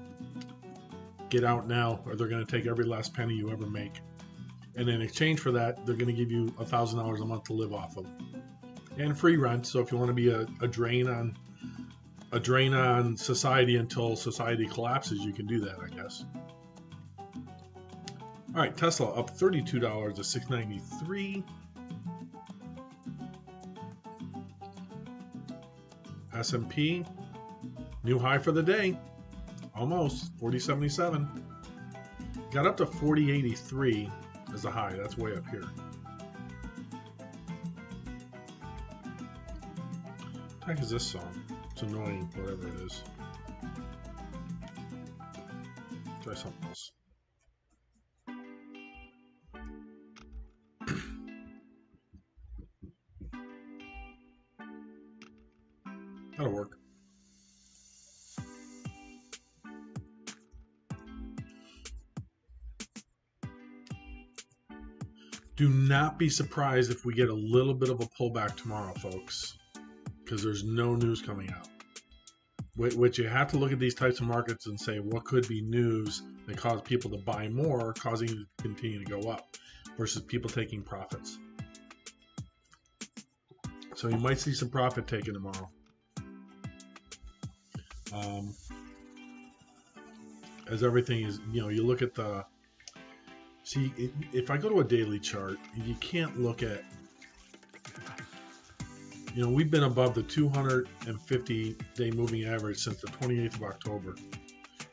get out now or they're going to take every last penny you ever make. And in exchange for that, they're going to give you $1,000 a month to live off of. And free rent, so if you want to be a drain on society until society collapses, you can do that, I guess. All right, Tesla up $32 to $693. S&P, new high for the day, almost 40.77. Got up to 40.83 as the high. That's way up here. What the heck is this song? It's annoying, whatever it is. Try something else. That'll work. Do not be surprised if we get a little bit of a pullback tomorrow, folks, because there's no news coming out. Which you have to look at these types of markets and say, what could be news that cause people to buy more, causing it to continue to go up, versus people taking profits. So you might see some profit taken tomorrow. As everything is, you look at the, see, if I go to a daily chart, you can't look at, we've been above the 250-day moving average since the 28th of October,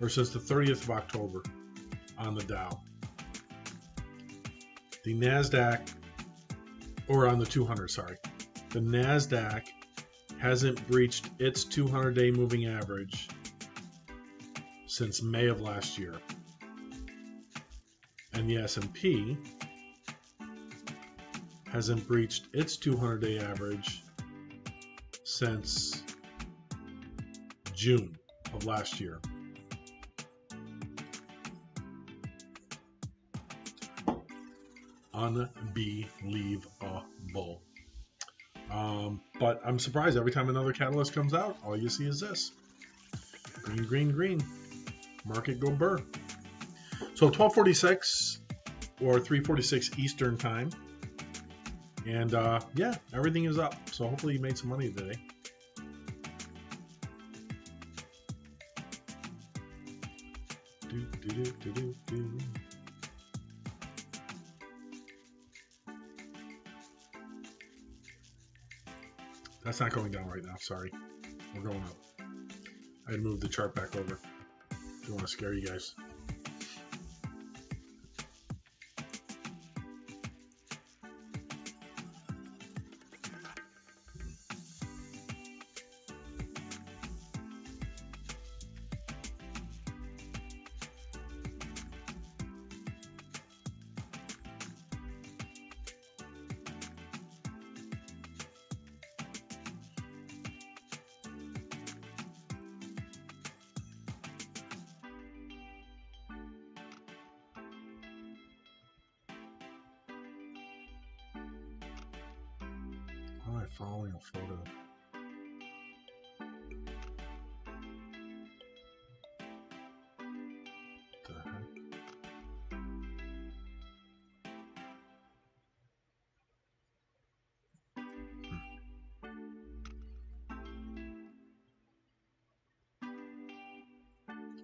or since the 30th of October on the Dow. The NASDAQ, or on the 200, sorry. The NASDAQ hasn't breached its 200-day moving average since May of last year. And the S&P hasn't breached its 200-day average since June of last year. Unbelievable. But I'm surprised every time another catalyst comes out, all you see is this. Green, green, green. Market go burr. So 12:46 or 3:46 Eastern time. And yeah, everything is up. So hopefully you made some money today. That's not going down right now. Sorry. We're going up. I moved the chart back over. Don't want to scare you guys. How am I following a photo? What the heck?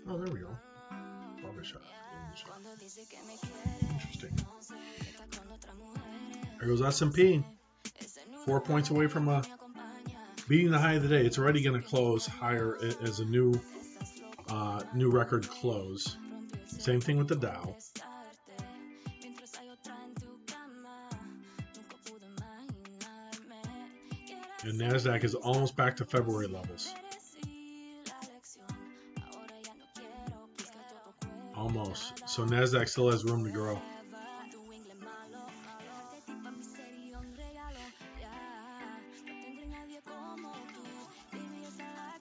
Oh, there we go. Barbershop. Interesting. There goes S&P. 4 points away from beating the high of the day. It's already going to close higher as a new record close. Same thing with the Dow. And NASDAQ is almost back to February levels. Almost. So NASDAQ still has room to grow.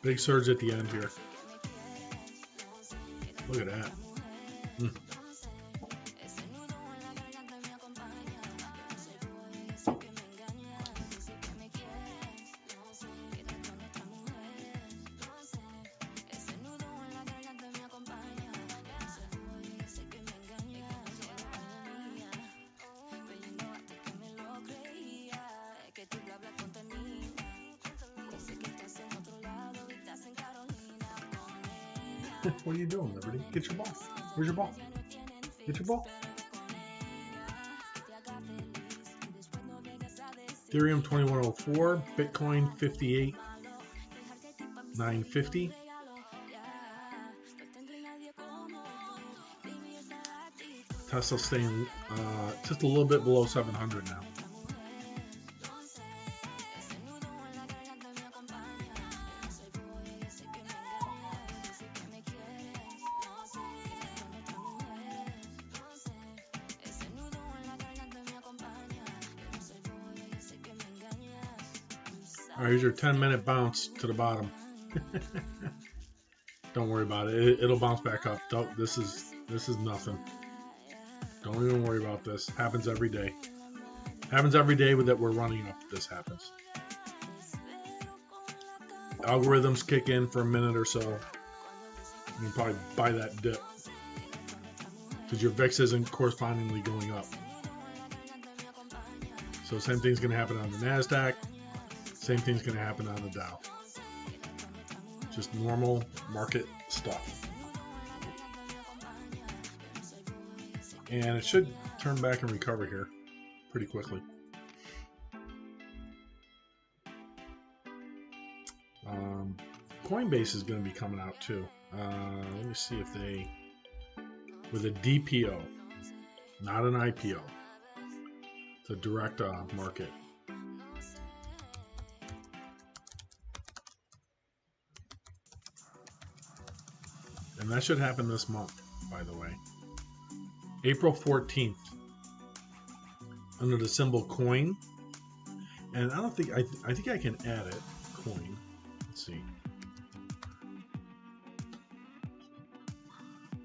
Big surge at the end here. Look at that. What are you doing, Liberty? Get your ball. Where's your ball? Get your ball. Ethereum 2104, Bitcoin 58,950. Tesla staying just a little bit below 700 now. All right, here's your 10-minute bounce to the bottom. Don't worry about it. It'll bounce back up. This is nothing. Don't even worry about this. Happens every day. Happens every day that we're running up. This happens. Algorithms kick in for a minute or so. You can probably buy that dip because your VIX isn't correspondingly going up. So same thing's going to happen on the NASDAQ. Same thing's going to happen on the Dow. Just normal market stuff. And it should turn back and recover here pretty quickly. Coinbase is going to be coming out too. Let me see if they, with a DPO, not an IPO. It's a direct market. And that should happen this month, by the way. April 14th. Under the symbol coin. And I don't think, I think I can add it. Coin. Let's see.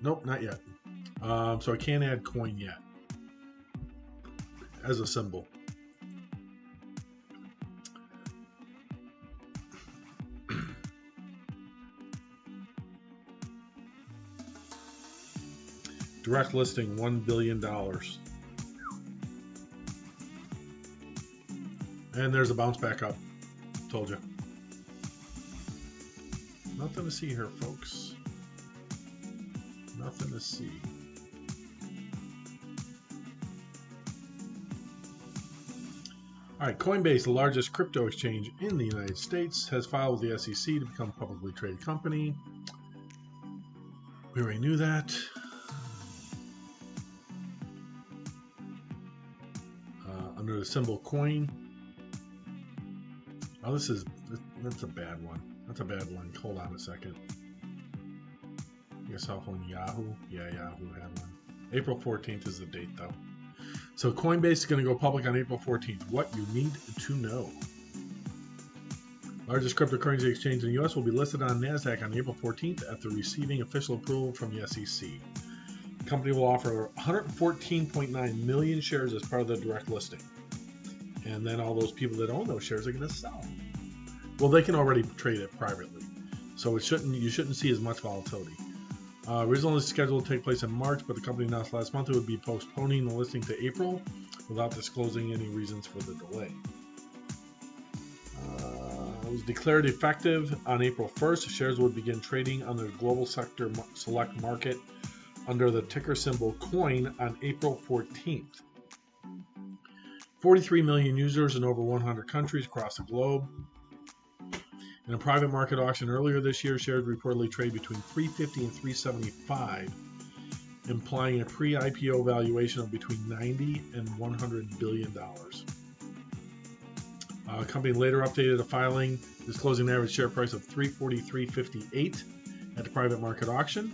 Nope, not yet. So I can't add coin yet. As a symbol. Direct listing, $1 billion. And there's a bounce back up. Told you. Nothing to see here, folks. Nothing to see. All right, Coinbase, the largest crypto exchange in the United States, has filed with the SEC to become a publicly traded company. We already knew that. Under the symbol coin. Oh, that's a bad one. That's a bad one. Hold on a second. Your cell phone, Yahoo? Yeah, Yahoo had one. April 14th is the date, though. So Coinbase is going to go public on April 14th. What you need to know. Largest cryptocurrency exchange in the U.S. will be listed on NASDAQ on April 14th after receiving official approval from the SEC. The company will offer 114.9 million shares as part of the direct listing. And then all those people that own those shares are going to sell them. Well, they can already trade it privately. So you shouldn't see as much volatility. Originally scheduled to take place in March, but the company announced last month it would be postponing the listing to April without disclosing any reasons for the delay. It was declared effective on April 1st. Shares would begin trading on the global sector select market under the ticker symbol COIN on April 14th. 43 million users in over 100 countries across the globe. In a private market auction earlier this year, shares reportedly trade between $350 and $375, implying a pre-IPO valuation of between $90 and $100 billion. The company later updated a filing disclosing an average share price of $343.58 at the private market auction,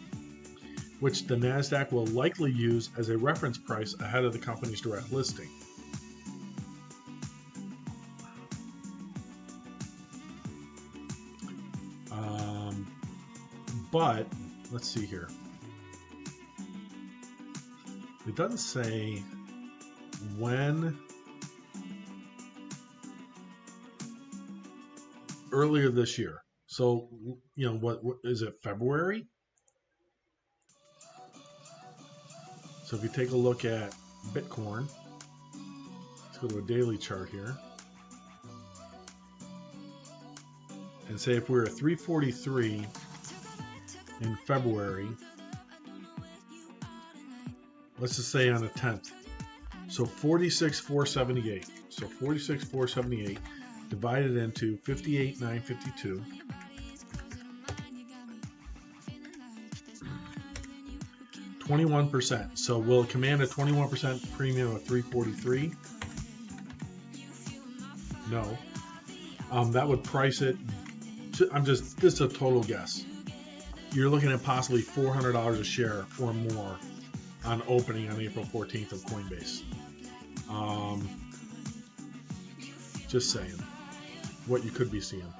which the NASDAQ will likely use as a reference price ahead of the company's direct listing. But let's see here. It doesn't say when. Earlier this year. So, what is it, February? So if you take a look at Bitcoin, let's go to a daily chart here. And say if we're at 343 in February, let's just say on the 10th. So 46,478. So 46,478 divided into 58,952. %. So will it command a 21% premium of 343? No. That would price it. This is a total guess. You're looking at possibly $400 a share or more on opening on April 14th of Coinbase. Just saying what you could be seeing.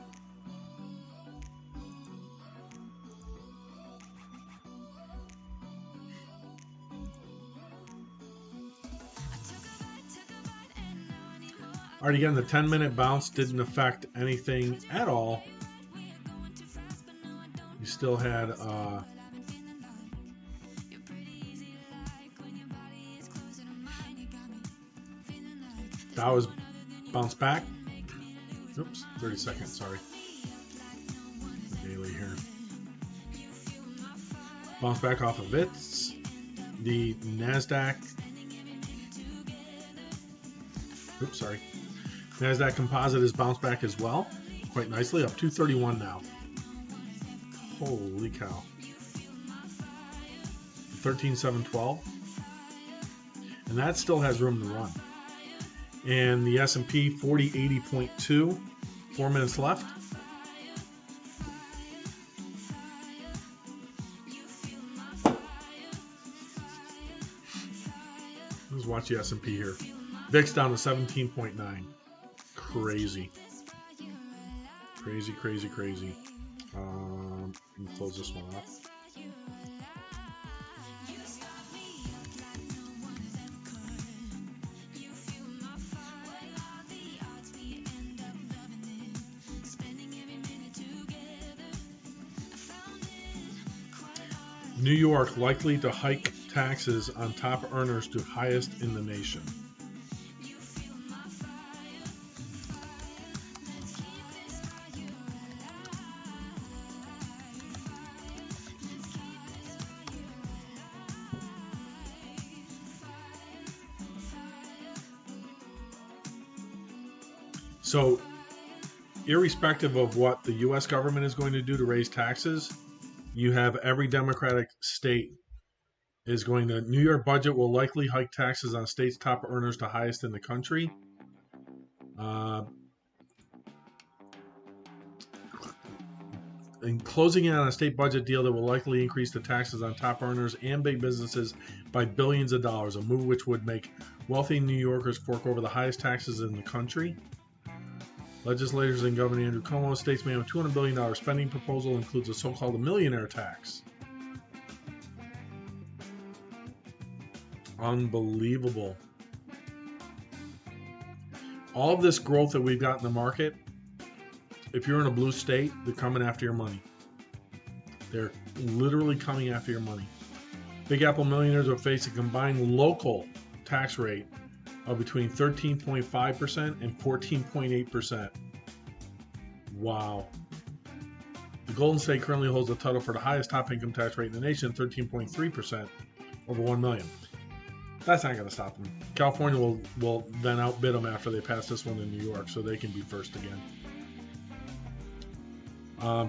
All right, again, the 10-minute bounce didn't affect anything at all. You still had that was bounced back. Oops, 30 seconds, sorry. The daily here. Bounced back off of it. The NASDAQ. Oops, sorry. NASDAQ Composite has bounced back as well, quite nicely, up 231 now. Holy cow. 13,712. And that still has room to run. And the S&P 4080.2, 4 minutes left. Let's watch the S&P here. VIX down to 17.9. Crazy. Crazy, crazy, crazy. Let me close this one off. New York likely to hike taxes on top earners to highest in the nation. So irrespective of what the U.S. government is going to do to raise taxes, you have every Democratic state is going to. New York budget will likely hike taxes on states' top earners to highest in the country. And closing in on a state budget deal that will likely increase the taxes on top earners and big businesses by billions of dollars, a move which would make wealthy New Yorkers fork over the highest taxes in the country. Legislators and Governor Andrew Cuomo's state's man with $200 billion spending proposal includes a so-called millionaire tax. Unbelievable. All of this growth that we've got in the market, if you're in a blue state, they're coming after your money. They're literally coming after your money. Big Apple millionaires will face a combined local tax rate of between 13.5% and 14.8%. Wow. The Golden State currently holds the title for the highest top income tax rate in the nation, 13.3% over 1 million. That's not going to stop them. California will then outbid them after they pass this one in New York, so they can be first again.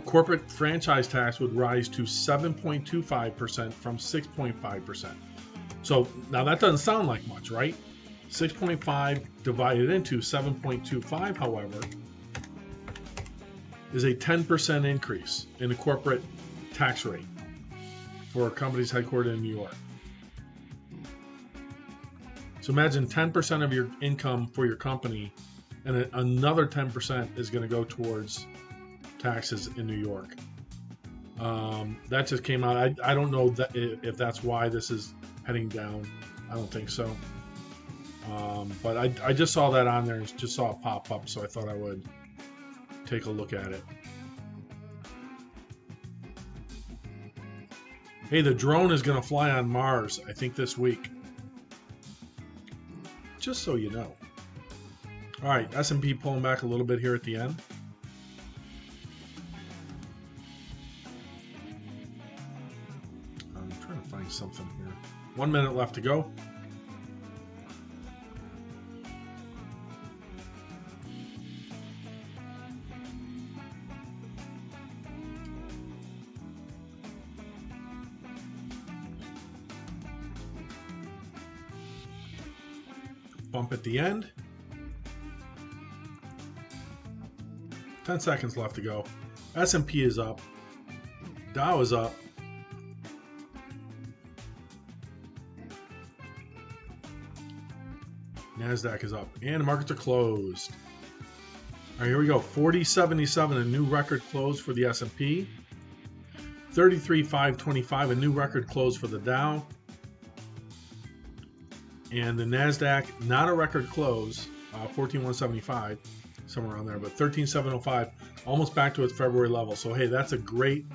Corporate franchise tax would rise to 7.25% from 6.5%. So now that doesn't sound like much, right? 6.5 divided into 7.25, however, is a 10% increase in the corporate tax rate for companies headquartered in New York. So imagine 10% of your income for your company, and another 10% is going to go towards taxes in New York. That just came out. I don't know if that's why this is heading down. I don't think so. But I just saw that on there and just saw it pop up, so I thought I would take a look at it. Hey, the drone is going to fly on Mars, I think this week. Just so you know. All right, S&P pulling back a little bit here at the end. I'm trying to find something here. 1 minute left to go. Bump at the end. 10 seconds left to go. S&P is up. Dow is up. NASDAQ is up. And the markets are closed. All right, here we go. 40.77, a new record close for the S&P. 33.525, a new record close for the Dow. And the NASDAQ, not a record close, 14.175, somewhere around there, but 13.705, almost back to its February level. So, hey, that's a great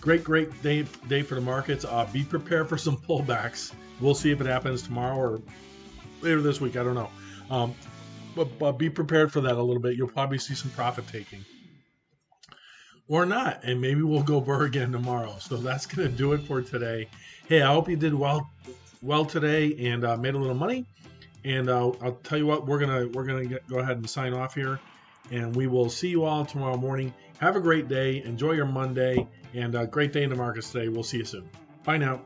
day for the markets. Be prepared for some pullbacks. We'll see if it happens tomorrow or later this week. I don't know. But be prepared for that a little bit. You'll probably see some profit taking. Or not, and maybe we'll go Brrr again tomorrow. So that's going to do it for today. Hey, I hope you did well today and made a little money. And I'll tell you what, we're gonna go ahead and sign off here, and we will see you all tomorrow morning. Have a great day. Enjoy your Monday, and a great day in the markets today. We'll see you soon. Bye now.